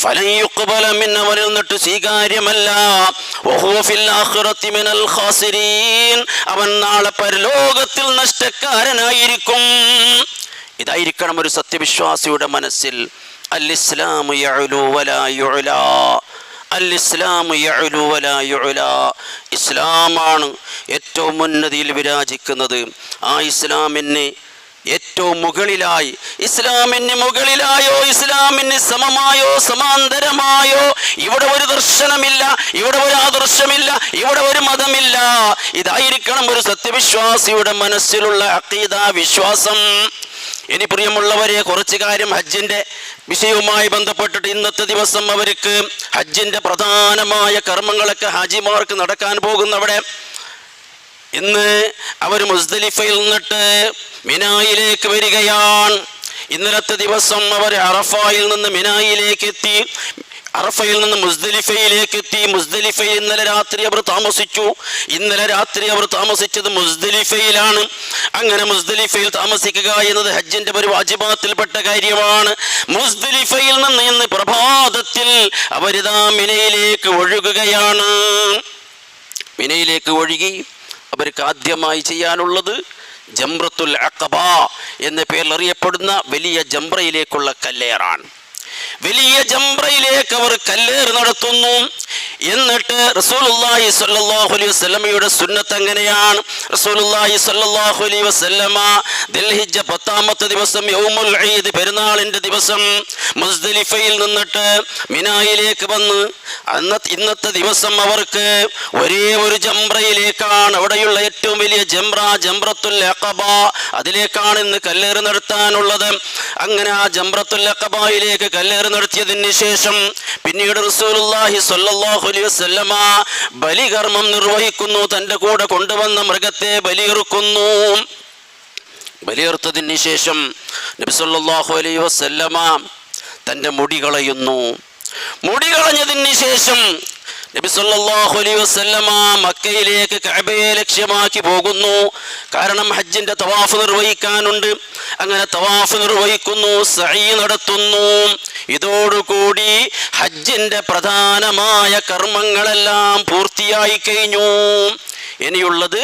ഫലൻ യുഖ്ബല മിൻ, അവനിൽ നിന്നിട്ട് സ്വീകാര്യമല്ല. വഹുവ ഫിൽ ആഖിറതി മിനൽ ഖാസിരീൻ, അവൻ നാളെ പരലോകത്തിൽ നഷ്ടക്കാരനായിരിക്കും. ഇതായിരിക്കണം ഒരു സത്യവിശ്വാസിയുടെ മനസ്സിൽ. അൽ ഇസ്ലാമു യഅലു വലാ യുഅലാ, അൽ ഇസ്ലാമു യഅലു വലാ യുഅലാ. ഇസ്ലാമാണ് ഏറ്റവും ഉന്നതിയിൽ വിരാജിക്കുന്നത്. ആ ഇസ്ലാമിന് ഏറ്റവും മുകളിലായി, ഇസ്ലാമിന് മുകളിലായോ ഇസ്ലാമിന് സമമായോ സമാന്തരമായോ ഇവിടെ ഒരു ദർശനമില്ല, ഇവിടെ ഒരു ആദർശമില്ല, ഇവിടെ ഒരു മതമില്ല. ഇതായിരിക്കണം ഒരു സത്യവിശ്വാസിയുടെ മനസ്സിലുള്ള അഖീദ, വിശ്വാസം. ഇനി പ്രിയമുള്ളവരെ, കുറച്ച് കാര്യം ഹജ്ജിന്റെ വിഷയവുമായി ബന്ധപ്പെട്ടിട്ട് ഇന്നത്തെ ദിവസം അവർക്ക് ഹജ്ജിന്റെ പ്രധാനമായ കർമ്മങ്ങളൊക്കെ ഹാജിമാർക്ക് നടക്കാൻ പോകുന്നവിടെ. ഇന്ന് അവർ മുസ്ദലിഫയിൽ നിന്നിട്ട് മിനായിലേക്ക് വരികയാണ്. ഇന്നലത്തെ ദിവസം അവർ അറഫയിൽ നിന്ന് മിനായിലേക്ക് എത്തി, അറഫയിൽ നിന്ന് മുസ്ദലിഫയിലേക്ക് എത്തി. മുസ്ദലിഫയിൽ ഇന്നലെ രാത്രി അവർ താമസിച്ചു. ഇന്നലെ രാത്രി അവർ താമസിച്ചത് മുസ്ദലിഫയിലാണ്. അങ്ങനെ മുസ്ദലിഫയിൽ താമസിക്കുക എന്നത് ഹജ്ജിന്റെ ഒരു വാജിബാത്തിൽപ്പെട്ട കാര്യമാണ്. മുസ്ദലിഫയിൽ നിന്ന് ഇന്ന് പ്രഭാതത്തിൽ അവരിതാ മിനയിലേക്ക് ഒഴുകുകയാണ്. മിനയിലേക്ക് ഒഴുകി അവർക്ക് ആദ്യമായി ചെയ്യാനുള്ളത് ജംറത്തുൽ അഖബ എന്ന പേരിൽ അറിയപ്പെടുന്ന വലിയ ജംറയിലേക്കുള്ള കല്ലേറാണ്. വലിയ ജംറയിലേക്ക് അവർ കല്ലേറ് നടത്തുന്നു. എന്നിട്ട് റസൂലുള്ളാഹി സ്വല്ലല്ലാഹു അലൈഹി വസല്ലമയുടെ സുന്നത്ത് എങ്ങനെയാണ്? റസൂലുള്ളാഹി സ്വല്ലല്ലാഹു അലൈഹി വസല്ലമ ദിൽഹിജ്ജ 10ാമത്തെ ദിവസം യൗമുൽ ഈദ് പെരുന്നാളിന്റെ ദിവസം മുസ്ദലിഫയിൽ നിന്നിട്ട് മിനായിലേക്ക് വന്ന് ഇന്നത്തെ ദിവസം അവർക്ക് ഒരേ ഒരു ജംറയിലേക്കാണ്, അവിടെയുള്ള ഏറ്റവും വലിയ ജംറത്തുൽ അഖബ, അതിലേക്കാണ് ഇന്ന് കല്ലേറ് നടത്താനുള്ളത്. അങ്ങനെ ആ ജംറത്തുൽ അഖബയിലേക്ക് കല്ലേറ് നടത്തിയതിന് ശേഷം പിന്നീട് റസൂലുള്ളാഹി സ്വല്ലല്ലാഹു അലൈഹി വസല്ലമ ബലികർമ്മം നിർവഹിക്കുന്നു. തൻ്റെ കൂടെ കൊണ്ടുവന്ന മൃഗത്തെ ബലിയിറുക്കുന്നു. ബലിയിറുത്തതിന് ശേഷം നബി സല്ലല്ലാഹു അലൈഹി വസല്ലമ തൻ്റെ മുടി കളയുന്നു. മുടി കളഞ്ഞതിന് ശേഷം നബി സല്ലല്ലാഹു അലൈഹി വസല്ലമ മക്കയിലേക്ക് കഅബയെ ലക്ഷ്യമാക്കി പോകുന്നു. കാരണം ഹജ്ജിന്റെ തവാഫ് നിർവഹിക്കാനുണ്ട്. അങ്ങനെ തവാഫ് നിർവഹിക്കുന്നു, സഈ നടത്തുന്നു. ഇതോടുകൂടി ഹജ്ജിന്റെ പ്രധാനമായ കർമ്മങ്ങളെല്ലാം പൂർത്തിയായി കഴിഞ്ഞു. ഇനിയുള്ളത്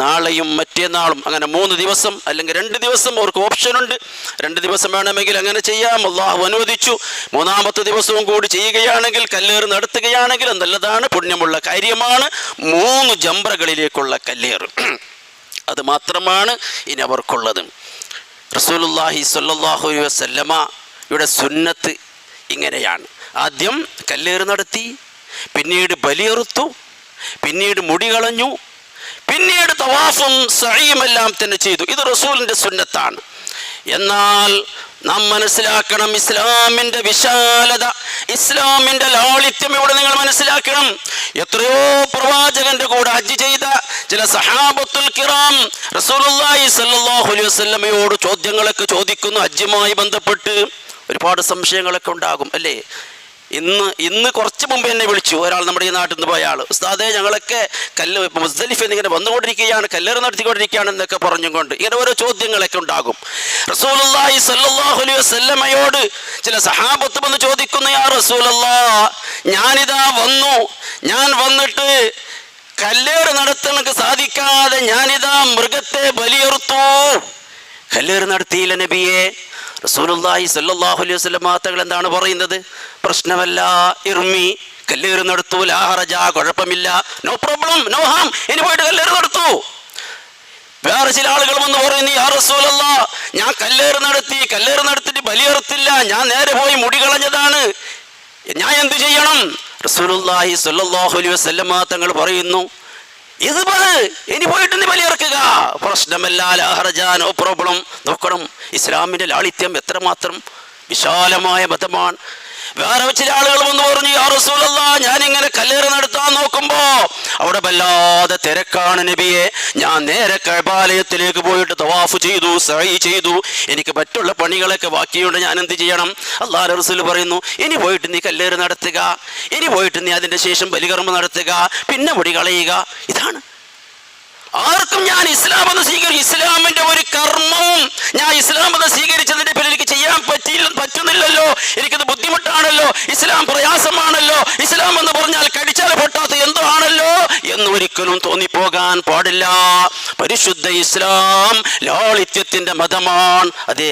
നാളെയും മറ്റന്നാളും, അങ്ങനെ 3 ദിവസം അല്ലെങ്കിൽ 2 ദിവസം അവർക്ക് ഓപ്ഷനുണ്ട്. 2 ദിവസം വേണമെങ്കിൽ അങ്ങനെ ചെയ്യാം, അള്ളാഹു അനുവദിച്ചു. 3ാമത്തെ ദിവസവും കൂടി ചെയ്യുകയാണെങ്കിൽ, കല്ലേറ് നടത്തുകയാണെങ്കിൽ നല്ലതാണ്, പുണ്യമുള്ള കാര്യമാണ്. 3 ജംറകളിലേക്കുള്ള കല്ലേറ്, അത് മാത്രമാണ് ഇനി അവർക്കുള്ളത്. റസൂലുള്ളാഹി സ്വല്ലല്ലാഹു അലൈഹി വസല്ലമയുടെ സുന്നത്ത് ഇങ്ങനെയാണ്. ആദ്യം കല്ലേറ് നടത്തി, പിന്നീട് ബലിയെറുത്തു, പിന്നീട് മുടി കളഞ്ഞു, പിന്നീട് തവാഫും സഈമെല്ലാം തന്നെ ചെയ്തു. ഇത് റസൂലിൻ്റെ സുന്നത്താണ്. എന്നാൽ നാം മനസ്സിലാക്കണം ഇസ്ലാമിൻ്റെ വിശാലത, ഇസ്ലാമിൻ്റെ ലാളിത്യം ഇവിടെ നിങ്ങൾ മനസ്സിലാക്കണം. എത്രയോ പ്രവാചകന്റെ കൂടെ ഹജ്ജ് ചെയ്ത ചില സഹാബത്തുൽ കിറാം റസൂലുള്ളാഹി സ്വല്ലല്ലാഹു അലൈഹി വസല്ലമയോട് ചോദ്യങ്ങളൊക്കെ ചോദിക്കുന്നു. ഹജ്ജുമായി ബന്ധപ്പെട്ട് ഒരുപാട് സംശയങ്ങളൊക്കെ ഉണ്ടാകും അല്ലേ? ഇന്ന് കുറച്ച് മുമ്പ് എന്നെ വിളിച്ചു ഒരാൾ, നമ്മുടെ ഈ നാട്ടിൽ നിന്ന് പോയ ആൾ. ഉസ്താദേ, ഞങ്ങളൊക്കെ മുസ്ദലിഫയിൽ നിന്ന് ഇങ്ങനെ വന്നുകൊണ്ടിരിക്കുകയാണ്, കല്ലേറ് നടത്തിക്കൊണ്ടിരിക്കുകയാണ് എന്നൊക്കെ പറഞ്ഞുകൊണ്ട് ഇങ്ങനെ ഓരോ ചോദ്യങ്ങളൊക്കെ ഉണ്ടാകും. റസൂലുള്ളാഹി സ്വല്ലല്ലാഹു അലൈഹി വസല്ലമയോട് ചില സഹാബത്ത് വന്ന് ചോദിക്കുന്നു, യാ റസൂലല്ലാഹ്, ഞാനിതാ വന്നു, ഞാൻ വന്നിട്ട് കല്ലേറ് നടത്താൻ സാധിക്കാതെ ഞാനിതാ മൃഗത്തെ ബലിയെറുത്തു, കല്ലേറ് നടത്തിയില്ല നബിയെ. റസൂലുള്ളാഹി സ്വല്ലല്ലാഹു അലൈഹി വസല്ലം തങ്ങൾ എന്താണ് പറയുന്നത്? പ്രശ്നമല്ല, ഇർമി, കല്ലേറ് നടത്തൂ, ലാ ഹറജ, കുഴപ്പമില്ല, നോ പ്രോബ്ലം, നോ ഹാം, ഇനി പോയിട്ട് കല്ലേറ് നടത്തൂ. വേറെ ചില ആളുകൾ വന്ന് പറയുന്നു, യാ റസൂലല്ലാഹ്, ഞാൻ കല്ലേറ് നടത്തിയിട്ട് ബലിയെറുത്തില്ല, ഞാൻ നേരെ പോയി മുടി കളഞ്ഞതാണ്, ഞാൻ എന്ത് ചെയ്യണം? റസൂലുള്ളാഹി സ്വല്ലല്ലാഹു അലൈഹി വസല്ലം തങ്ങൾ പറയുന്നു, ഇനി പോയിട്ട് നീ ബലിയിറക്കുക, പ്രശ്നമല്ല, ലാ ഹറജ, നോ പ്രോബ്ലം. നോക്കണം ഇസ്ലാമിൻ്റെ ലാളിത്യം എത്രമാത്രം വിശാലമായ മതമാണ്. വേറെ ചില ആളുകൾ വന്ന് പറഞ്ഞു, യാ റസൂലല്ലാഹ്, ഞാനിങ്ങനെ കല്ലേറ് നടത്താൻ നോക്കുമ്പോ അവിടെ വല്ലാതെ തിരക്കാണ് നബിയെ, ഞാൻ നേരെ കഅബാലയത്തിലേക്ക് പോയിട്ട് തവാഫ് ചെയ്തു, സഈ ചെയ്തു, എനിക്ക് മറ്റുള്ള പണികളൊക്കെ ബാക്കിയുണ്ട്, ഞാൻ എന്ത് ചെയ്യണം? അല്ലാഹുവിന്റെ റസൂൽ പറയുന്നു, ഇനി പോയിട്ട് നീ കല്ലേറ് നടത്തുക, ഇനി പോയിട്ട് നീ അതിൻ്റെ ശേഷം ബലികർമ്മം നടത്തുക, പിന്നെ മുടി കളയുക. ഇതാണ്. ആർക്കും ഞാൻ ഇസ്ലാം എന്ന് ഇസ്ലാമിന്റെ ഒരു കർമ്മവും ഞാൻ ഇസ്ലാം എന്ന് സ്വീകരിച്ചതിന്റെ പേരിൽ എനിക്ക് ചെയ്യാൻ പറ്റുന്നില്ലല്ലോ, എനിക്കത് ബുദ്ധിമുട്ടാണല്ലോ, ഇസ്ലാം പ്രയാസമാണല്ലോ, ഇസ്ലാം എന്ന് പറഞ്ഞാൽ കടിച്ചാൽ പൊട്ടാത്ത എന്തോ ആണല്ലോ എന്ന് ഒരിക്കലും തോന്നിപ്പോകാൻ പാടില്ല. പരിശുദ്ധ ഇസ്ലാം ലാളിത്യത്തിന്റെ മതമാണ്. അതേ,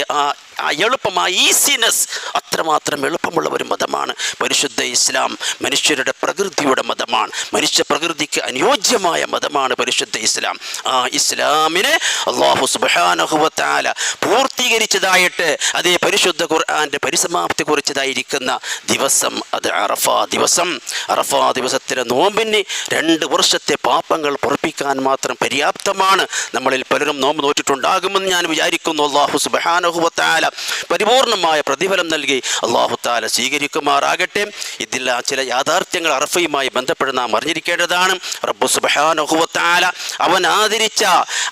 എളുപ്പമായ ഈസിനെസ്, അത്രമാത്രം എളുപ്പമുള്ള ഒരു മതമാണ് പരിശുദ്ധ ഇസ്ലാം. മനുഷ്യരുടെ പ്രകൃതിയുടെ മതമാണ്, മനുഷ്യ പ്രകൃതിക്ക് അനുയോജ്യമായ മതമാണ് പരിശുദ്ധ ഇസ്ലാം. ആ ഇസ്ലാമിനെ അല്ലാഹു സുബ്ഹാനഹു വ തആല പൂർത്തീകരിച്ചതായിട്ട് അതേ പരിശുദ്ധ ഖുർആന്റെ പരിസമാപ്തി കുറിച്ചതായിരിക്കുന്ന ദിവസം അത് അറഫാ ദിവസം. അറഫാ ദിവസത്തിലെ നോമ്പിന് 2 വർഷത്തെ പാപങ്ങൾ പൊറുപ്പിക്കാൻ മാത്രം പര്യാപ്തമാണ്. നമ്മളിൽ പലരും നോമ്പ് നോറ്റിട്ടുണ്ടാകുമെന്ന് ഞാൻ വിചാരിക്കുന്നു. അല്ലാഹു സുബ്ഹാനഹു വ തആല പരിപൂർണമായ പ്രതിഫലം നൽകി അല്ലാഹു തആല സ്വീകരിക്കുമാറാകട്ടെ. ഇതിൽ ചില യാഥാർത്ഥ്യങ്ങൾ അറഫയുമായി ബന്ധപ്പെട്ട് നാം അറിഞ്ഞിരിക്കേണ്ടതാണ്. റബ്ബ് സുബ്ഹാനഹു വ തആല അവൻ ആദരിച്ച,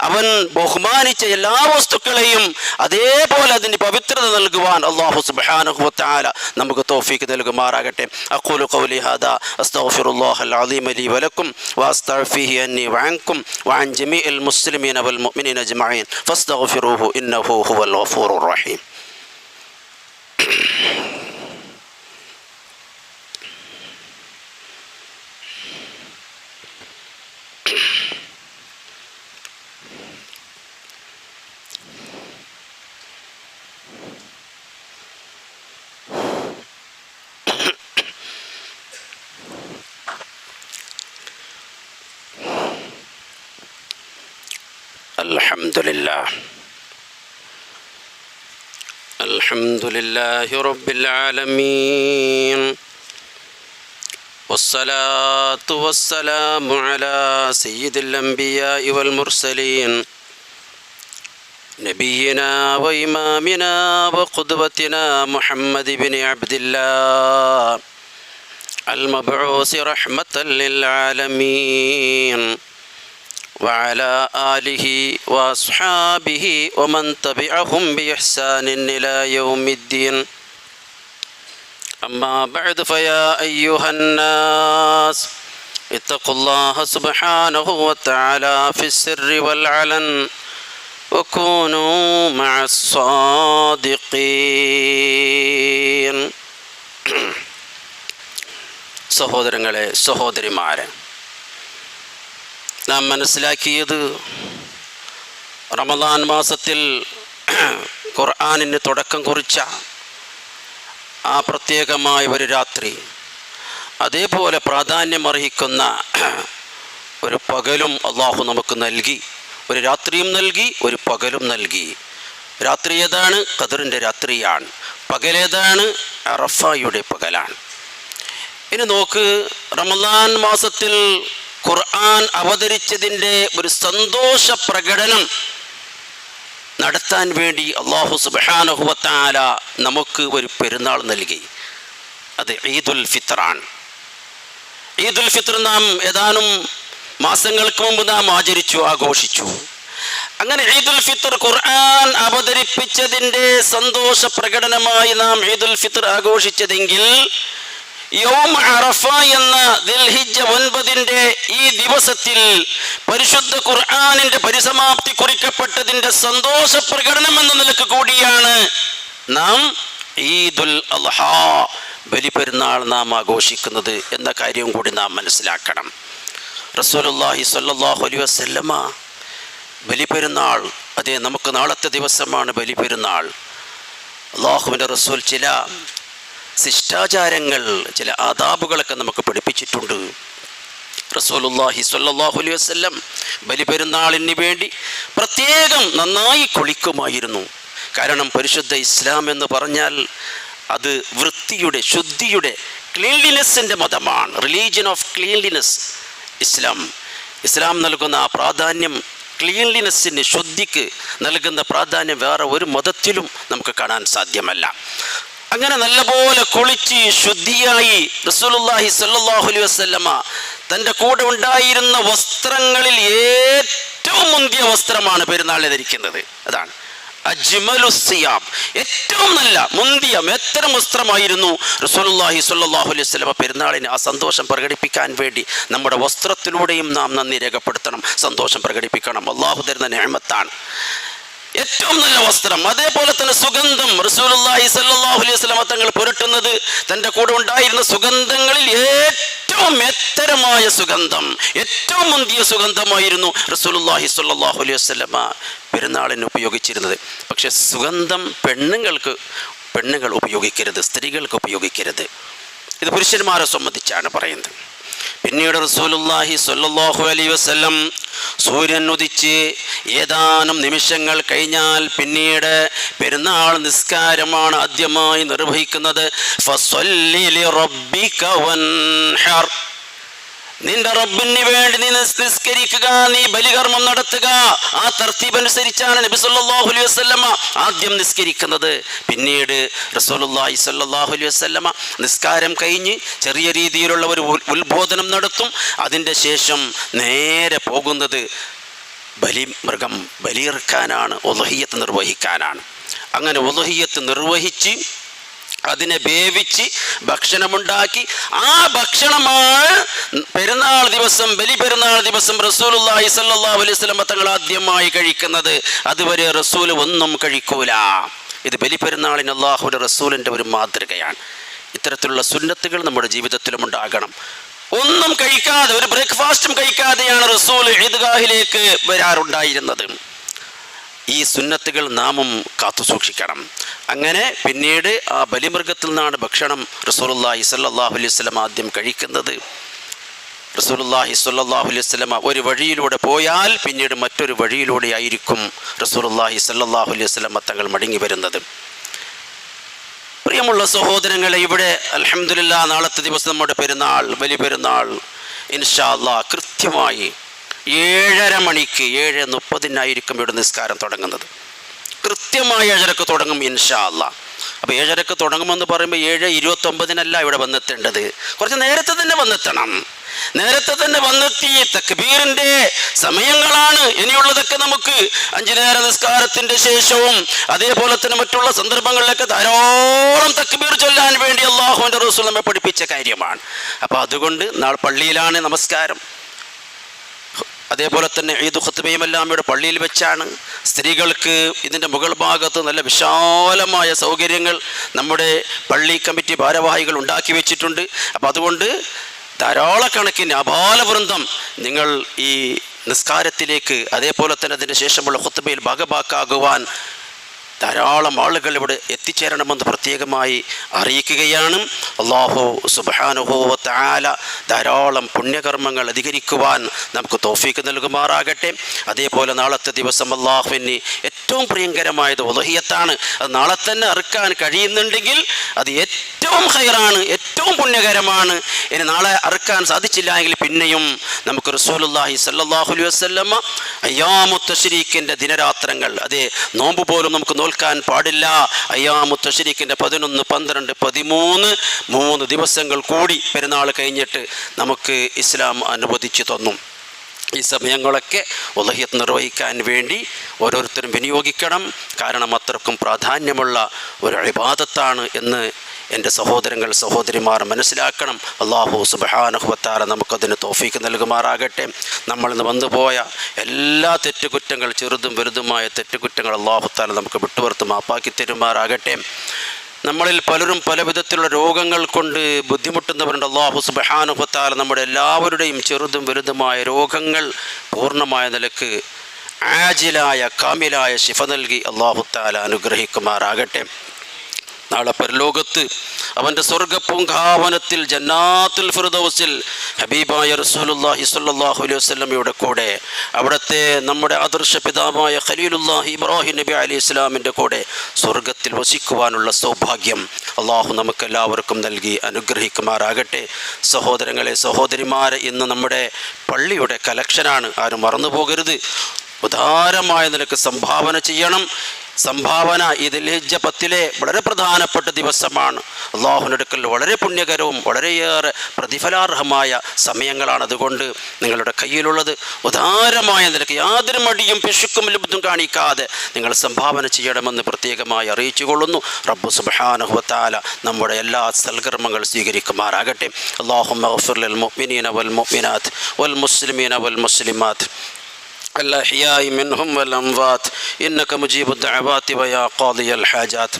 അവൻ ബഹുമാനിച്ച എല്ലാ വസ്തുക്കളെയും അതേപോലെ അതിന് പവിത്രത നൽകുവാൻ അല്ലാഹു സുബ്ഹാനഹു വ തആല നമുക്ക് തൗഫീഖ് നൽകുമാറാകട്ടെ. അഖൂലു ഖൗലി ഹാദാ അസ്തഗ്ഫിറുല്ലാഹൽ അളീം ലി വലക്കും വഅസ്തഗ്ഫിഹി അന്നി വഅൻകും വഅൻ ജമീഇൽ മുസ്ലിമീന വൽ മുഅ്മിനീന അജ്മഈൻ ഫസ്തഗ്ഫിറൂഹു ഇന്നഹു ഹുവൽ ഗഫൂറുർ റഹീം. അൽഹംദുലില്ലാഹി റബ്ബിൽ ആലമീൻ വസ്സലാത്തു വസ്സലാമു അലാ സയ്യിദിൽ അംബിയാഇ വൽ മുർസലീൻ നബിയിനാ വഇമാമിനാ വഖുദ്വത്തിനാ മുഹമ്മദ് ഇബ്നു അബ്ദില്ലാഹ് المبعوث رحمة للعالمين وعلى آله وأصحابه ومن تبعهم بإحسان إلى يوم الدين أما بعد فيا أيها الناس اتقوا الله سبحانه وتعالى في السر والعلن وكونوا مع الصادقين. സഹോദരങ്ങളെ, സഹോദരിമാരെ, നാം മനസ്സിലാക്കിയത് റമദാൻ മാസത്തിൽ ഖുർആനിന് തുടക്കം കുറിച്ച ആ പ്രത്യേകമായ ഒരു രാത്രി, അതേപോലെ പ്രാധാന്യമർഹിക്കുന്ന ഒരു പകലും അള്ളാഹു നമുക്ക് നൽകി. ഒരു രാത്രിയും നൽകി, ഒരു പകലും നൽകി. രാത്രി ഏതാണ്? ഖദറിൻ്റെ രാത്രിയാണ്. പകലേതാണ്? അറഫായുടെ പകലാണ്. ഇനി നോക്ക്, റമദാൻ മാസത്തിൽ ഖുർആൻ അവതരിച്ചതിൻ്റെ ഒരു സന്തോഷ പ്രകടനം നടത്താൻ വേണ്ടി അല്ലാഹു സുബ്ഹാനഹു വ തആല നമുക്ക് ഒരു പെരുന്നാൾ നൽകി. അത് ഈദുൽ ഫിത്റാണ്. ഈദുൽ ഫിത്ർ നാം ഏതാനും മാസങ്ങൾക്ക് മുമ്പ് നാം ആചരിച്ചു, ആഘോഷിച്ചു. അങ്ങനെ ഈദുൽ ഫിത്ർ ഖുർആൻ അവതരിപ്പിച്ചതിൻ്റെ സന്തോഷ പ്രകടനമായി നാം ഈദുൽ ഫിത്ർ ആഘോഷിച്ചതെങ്കിൽ, യൗം അറഫ എന്ന ദിൽഹിജ്ജ 9 ഈ ദിവസത്തിൽ പരിശുദ്ധ ഖുർആനിന്റെ പരിസമാപ്തി കുറിക്കപ്പെട്ടതിൻ്റെ സന്തോഷ പ്രകടനം എന്ന നിലക്ക് കൂടിയാണ് നാം ഈദുൽ അദ്ഹ, ബലിപെരുന്നാൾ നാം ആഘോഷിക്കുന്നത് എന്ന കാര്യം കൂടി നാം മനസ്സിലാക്കണം. റസൂലുള്ളാഹി സ്വല്ലല്ലാഹു അലൈഹി വസല്ലമ ബലിപെരുന്നാൾ, അതേ നമുക്ക് നാളത്തെ ദിവസമാണ് ബലിപെരുന്നാൾ. അല്ലാഹുവിൻ്റെ റസൂൽ ചില ശിഷ്ടാചാരങ്ങൾ, ചില ആദാബുകളൊക്കെ നമുക്ക് പഠിപ്പിച്ചിട്ടുണ്ട്. റസൂലുള്ളാഹി സ്വല്ലല്ലാഹു അലൈഹി വസല്ലം ബലിപെരുന്നാളിന് വേണ്ടി പ്രത്യേകം നന്നായി കുളിക്കുമായിരുന്നു. കാരണം പരിശുദ്ധ ഇസ്ലാം എന്ന് പറഞ്ഞാൽ അത് വൃത്തിയുടെ, ശുദ്ധിയുടെ, ക്ലീൻലിനെസ്സിൻ്റെ മതമാണ്. റിലീജിയൻ ഓഫ് ക്ലീൻലിനെസ് ഇസ്ലാം നൽകുന്ന ആ പ്രാധാന്യം, ക്ലീൻലിനെസ്സിന്, ശുദ്ധിക്ക് നൽകുന്ന പ്രാധാന്യം വേറെ ഒരു മതത്തിലും നമുക്ക് കാണാൻ സാധ്യമല്ല. അങ്ങനെ നല്ലപോലെ കുളിച്ച് ശുദ്ധിയായി റസൂലുള്ളാഹി സ്വല്ലല്ലാഹു അലൈഹി വസല്ലമ തൻ്റെ കൂടെ ഉണ്ടായിരുന്ന വസ്ത്രങ്ങളിൽ ഏറ്റവും മുന്തിയ വസ്ത്രമാണ് പെരുന്നാളിന് ധരിക്കുന്നത്. അതാണ് അജ്മലു സിയാബ്, ഏറ്റവും നല്ല മുന്തിയ മേത്തരം വസ്ത്രമായിരുന്നു റസൂലുള്ളാഹി സ്വല്ലല്ലാഹു അലൈഹി വസല്ലമ പെരുന്നാളിന്. ആ സന്തോഷം പ്രകടിപ്പിക്കാൻ വേണ്ടി നമ്മുടെ വസ്ത്രത്തിലൂടെയും നാം നന്ദി രേഖപ്പെടുത്തണം, സന്തോഷം പ്രകടിപ്പിക്കണം. അല്ലാഹു തരുന്ന നിഅമത്താണ് ഏറ്റവും നല്ല വസ്ത്രം. അതേപോലെ തന്നെ സുഗന്ധം, റസൂലുള്ളാഹി സ്വല്ലല്ലാഹു അലൈഹി വസല്ലമ തങ്ങൾ പുരട്ടുന്നത് തൻ്റെ കൂടെ ഉണ്ടായിരുന്ന സുഗന്ധങ്ങളിൽ ഏറ്റവും എത്തരമായ സുഗന്ധം, ഏറ്റവും മുന്തിയ സുഗന്ധമായിരുന്നു റസൂലുള്ളാഹി സ്വല്ലല്ലാഹു അലൈഹി വസല്ലമ പെരുന്നാളിന് ഉപയോഗിച്ചിരുന്നത്. പക്ഷെ സുഗന്ധം പെണ്ണുങ്ങൾ ഉപയോഗിക്കരുത്, സ്ത്രീകൾക്ക് ഉപയോഗിക്കരുത്. ഇത് പുരുഷന്മാരെ സംബന്ധിച്ചാണ് പറയുന്നത്. പിന്നീട് റസൂലുള്ളാഹി സ്വല്ലല്ലാഹു അലൈഹി വസല്ലം സൂര്യൻ ഉദിച്ച് ഏതാനും നിമിഷങ്ങൾ കഴിഞ്ഞാൽ പിന്നീട് പെരുന്നാൾ നിസ്കാരമാണ് ആദ്യമായി നിർവഹിക്കുന്നത്. ഫസ്വല്ലി ലിറബ്ബിക വൻഹർ, നിന്റെ റബ്ബിന് വേണ്ടി നീ നിസ്കരിക്കുക, നീ ബലികർമ്മം നടത്തുക. ആ തർത്തീബ് അനുസരിച്ചാണ് നബി സല്ലല്ലാഹു അലൈഹി വസല്ലമ ആദ്യം നിസ്കരിക്കുന്നത്. പിന്നീട് റസൂലുള്ളാഹി സ്വല്ലല്ലാഹു അലൈഹി വസല്ലമ നിസ്കാരം കഴിഞ്ഞ് ചെറിയ രീതിയിലുള്ള ഒരു ഉത്ബോധനം നടത്തും. അതിൻ്റെ ശേഷം നേരെ പോകുന്നത് മൃഗം ബലിയിറക്കാനാണ്, ഉദ്ഹിയ്യത്ത് നിർവഹിക്കാനാണ്. അങ്ങനെ ഉദ്ഹിയ്യത്ത് നിർവഹിച്ച് അതിനെ വേവിച്ച് ഭക്ഷണമുണ്ടാക്കി, ആ ഭക്ഷണമാണ് പെരുന്നാൾ ദിവസം, ബലിപെരുന്നാൾ ദിവസം റസൂലുള്ളാഹി സ്വല്ലല്ലാഹു അലൈഹി വസല്ലം തങ്ങൾ ആദ്യമായി കഴിക്കുന്നത്. അതുവരെ റസൂൽ ഒന്നും കഴിക്കൂല. ഇത് ബലിപെരുന്നാളിന് അല്ലാഹുവിൻ്റെ റസൂലിൻ്റെ ഒരു മാതൃകയാണ്. ഇത്തരത്തിലുള്ള സുന്നത്തുകൾ നമ്മുടെ ജീവിതത്തിലും ഉണ്ടാകണം. ഒന്നും കഴിക്കാതെ, ഒരു ബ്രേക്ക്ഫാസ്റ്റും കഴിക്കാതെയാണ് റസൂൽ ഈദ്ഗാഹിലേക്ക് വരാറുണ്ടായിരുന്നത്. ഈ സുന്നത്തുകൾ നാമും കാത്തു സൂക്ഷിക്കണം. അങ്ങനെ പിന്നീട് ആ ബലിമൃഗത്തിൽ നിന്നാണ് ഭക്ഷണം റസൂലുള്ളാഹി സ്വല്ലല്ലാഹു അലൈഹി വസല്ലം ആദ്യം കഴിക്കുന്നത്. റസൂലുള്ളാഹി സ്വല്ലല്ലാഹു അലൈഹി വസല്ലമ ഒരു വഴിയിലൂടെ പോയാൽ പിന്നീട് മറ്റൊരു വഴിയിലൂടെ ആയിരിക്കും റസൂലുള്ളാഹി സ്വല്ലല്ലാഹു അലൈഹി വസല്ലമ തങ്ങൾ മടങ്ങി വരുന്നത്. പ്രിയമുള്ള സഹോദരങ്ങളെ, ഇവിടെ അൽഹംദുലില്ലാ നാളത്തെ ദിവസം നമ്മുടെ പെരുന്നാൾ, വലിയ പെരുന്നാൾ ഇൻഷാ അല്ലാഹ് കൃത്യമായി 7:30 മണിക്ക് 7:30 ഇവിടെ നിസ്കാരം തുടങ്ങുന്നത്. കൃത്യമായി 7:30 തുടങ്ങും ഇൻഷാ അല്ലാഹ്. അപ്പോൾ 7:30 തുടങ്ങുമെന്ന് പറയുമ്പോൾ 7:29 ഇവിടെ വന്നെത്തേണ്ടത്, കുറച്ച് നേരത്തെ തന്നെ വന്നെത്തണം. നേരത്തെ തന്നെ വന്നെത്തി തക്ബീറിൻ്റെ സമയങ്ങളാണ് ഇനിയുള്ളതൊക്കെ. നമുക്ക് 5 നേര നിസ്കാരത്തിൻ്റെ ശേഷവും അതേപോലെ തന്നെ മറ്റുള്ള സന്ദർഭങ്ങളിലൊക്കെ ധാരാളം തക്ബീർ ചൊല്ലാൻ വേണ്ടി അല്ലാഹുവിൻ്റെ റസൂൽ നമ്മെ പഠിപ്പിച്ച കാര്യമാണ്. അപ്പോൾ അതുകൊണ്ട് നാളെ പള്ളിയിലാണ് നമസ്കാരം. അതേപോലെ തന്നെ ഈദ് ഖുത്ബയും എല്ലാം ഇവിടെ പള്ളിയിൽ വെച്ചാണ്. സ്ത്രീകൾക്ക് ഇതിൻ്റെ മുകൾ ഭാഗത്ത് നല്ല വിശാലമായ സൗകര്യങ്ങൾ നമ്മുടെ പള്ളി കമ്മിറ്റി ഭാരവാഹികൾ ഉണ്ടാക്കി വെച്ചിട്ടുണ്ട്. അപ്പോൾ അതുകൊണ്ട് ധാരാളക്കണക്കിന് അപാലവൃന്ദം നിങ്ങൾ ഈ നിസ്കാരത്തിലേക്ക് അതേപോലെ തന്നെ അതിന് ശേഷമുള്ള ഖുത്ബയിൽ ഭാഗഭാക്കാകുവാൻ ധാരാളം ആളുകൾ ഇവിടെ എത്തിച്ചേരണമെന്ന് പ്രത്യേകമായി അറിയിക്കുകയാണ്. അല്ലാഹു സുബ്ഹാനഹു വ തആല ധാരാളം പുണ്യകർമ്മങ്ങൾ അധികരിക്കുവാൻ നമുക്ക് തൗഫീക്ക് നൽകുമാറാകട്ടെ. അതേപോലെ നാളത്തെ ദിവസം അല്ലാഹുവിന് ഏറ്റവും പ്രിയങ്കരമായത് ഉളഹിയത്താണ്. അത് നാളെ തന്നെ അറുക്കാൻ കഴിയുന്നുണ്ടെങ്കിൽ അത് ഏറ്റവും ഖൈറാണ്, ഏറ്റവും പുണ്യകരമാണ്. ഇനി നാളെ അറുക്കാൻ സാധിച്ചില്ല എങ്കിൽ പിന്നെയും നമുക്ക് റസൂലുള്ളാഹി സ്വല്ലല്ലാഹു അലൈഹി വസല്ലമ അയ്യാമു തശ്രീഖിൻ്റെ ദിനരാത്രങ്ങൾ, അതേ നോമ്പ് പോലും നമുക്ക് നോൽക്കാൻ പാടില്ല. അയ്യാമു തശ്രീഖിൻ്റെ 11, 12, 13 3 ദിവസങ്ങൾ കൂടി പെരുന്നാൾ കഴിഞ്ഞിട്ട് നമുക്ക് ഇസ്ലാം അനുവദിച്ചു തന്നു. ഈ സമയങ്ങളൊക്കെ ഉളഹിയത്ത് നിർവഹിക്കാൻ വേണ്ടി ഓരോരുത്തരും വിനിയോഗിക്കണം. കാരണം അത്രക്കും പ്രാധാന്യമുള്ള ഒരു ഇബാദത്താണ് എന്ന് എൻ്റെ സഹോദരങ്ങൾ സഹോദരിമാർ മനസ്സിലാക്കണം. അല്ലാഹു സുബ്ഹാനഹു വ തആല നമുക്കതിന് തൗഫീക്ക് നൽകുമാറാകട്ടെ. നമ്മളിന്ന് വന്നുപോയ എല്ലാ തെറ്റുകുറ്റങ്ങൾ, ചെറുതും വലുതുമായ തെറ്റുകുറ്റങ്ങൾ അല്ലാഹു തആല നമുക്ക് വിട്ടുപുറത്ത് മാപ്പാക്കി തരുമാറാകട്ടെ. നമ്മളിൽ പലരും പല വിധത്തിലുള്ള രോഗങ്ങൾ കൊണ്ട് ബുദ്ധിമുട്ടുന്നവരുണ്ട്. അല്ലാഹു സുബ്ഹാനഹു വ തആല നമ്മുടെ എല്ലാവരുടെയും ചെറുതും വലുതുമായ രോഗങ്ങൾ പൂർണ്ണമായ നിലക്ക് ആജിലായ കാമിലായ ശിഫ നൽകി അല്ലാഹു തആല അനുഗ്രഹിക്കുമാറാകട്ടെ. നാളെ പരലോകത്ത് അവൻ്റെ സ്വർഗപൂങ്കാവനത്തിൽ ജന്നാത്തുൽ ഫിർദൗസിൽ ഹബീബായ റസൂലുള്ളാഹി സ്വല്ലല്ലാഹു അലൈഹി വസല്ലമയുടെ കൂടെ, അവിടുത്തെ നമ്മുടെ ആദർശ പിതാവായ ഖലീലുല്ലാഹി ഇബ്രാഹിം നബി അലൈഹി ഇസ്ലാമിൻ്റെ കൂടെ സ്വർഗത്തിൽ വസിക്കുവാനുള്ള സൗഭാഗ്യം അള്ളാഹു നമുക്കെല്ലാവർക്കും നൽകി അനുഗ്രഹിക്കുമാറാകട്ടെ. സഹോദരങ്ങളെ, സഹോദരിമാരെ, ഇന്ന് നമ്മുടെ പള്ളിയുടെ കലക്ഷനാണ്, ആരും മറന്നു പോകരുത്. ഉദാരമായ നിലക്ക് സംഭാവന ചെയ്യണം. സംഭാവന ഈ ദുൽഹിജ്ജ 10 വളരെ പ്രധാനപ്പെട്ട ദിവസമാണ്. അല്ലാഹുവിൻ്റെ അടുക്കൽ വളരെ പുണ്യകരവും വളരെയേറെ പ്രതിഫലാർഹമായ സമയങ്ങളാണ്. അതുകൊണ്ട് നിങ്ങളുടെ കയ്യിലുള്ളത് ഉദാരമായ നിലയ്ക്ക് യാതൊരു മടിയും പിശുക്കും ലബ്ധും കാണിക്കാതെ നിങ്ങൾ സംഭാവന ചെയ്യണമെന്ന് പ്രത്യേകമായി അറിയിച്ചുകൊള്ളുന്നു. റബ്ബ് സുബ്ഹാനഹു വ തആല നമ്മുടെ എല്ലാ സൽകർമ്മങ്ങൾ സ്വീകരിക്കുമാറാകട്ടെ. അല്ലാഹുമ്മ ഗ്ഫിർ ലിൽ മുഅ്മിനീന വൽ മുഅ്മിനാത്ത് വൽ മുസ്ലിമീന വൽ മുസ്ലിമാത്ത് الأحياء منهم والأموات إنك مجيب الدعوات ويا قاضي الحاجات.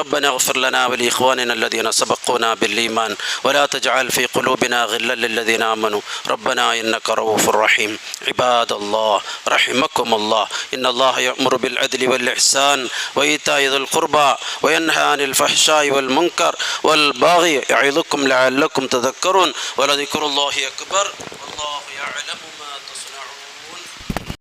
ربنا اغفر لنا ولإخواننا الذين سبقونا بالإيمان ولا تجعل في قلوبنا غلا للذين آمنوا ربنا إنك رؤوف رحيم. عباد الله رحمكم الله، إن الله يأمر بالعدل والإحسان وإيتاء ذي القربى وينهى عن الفحشاء والمنكر والبغي يعظكم لعلكم تذكرون ولذكر الله أكبر.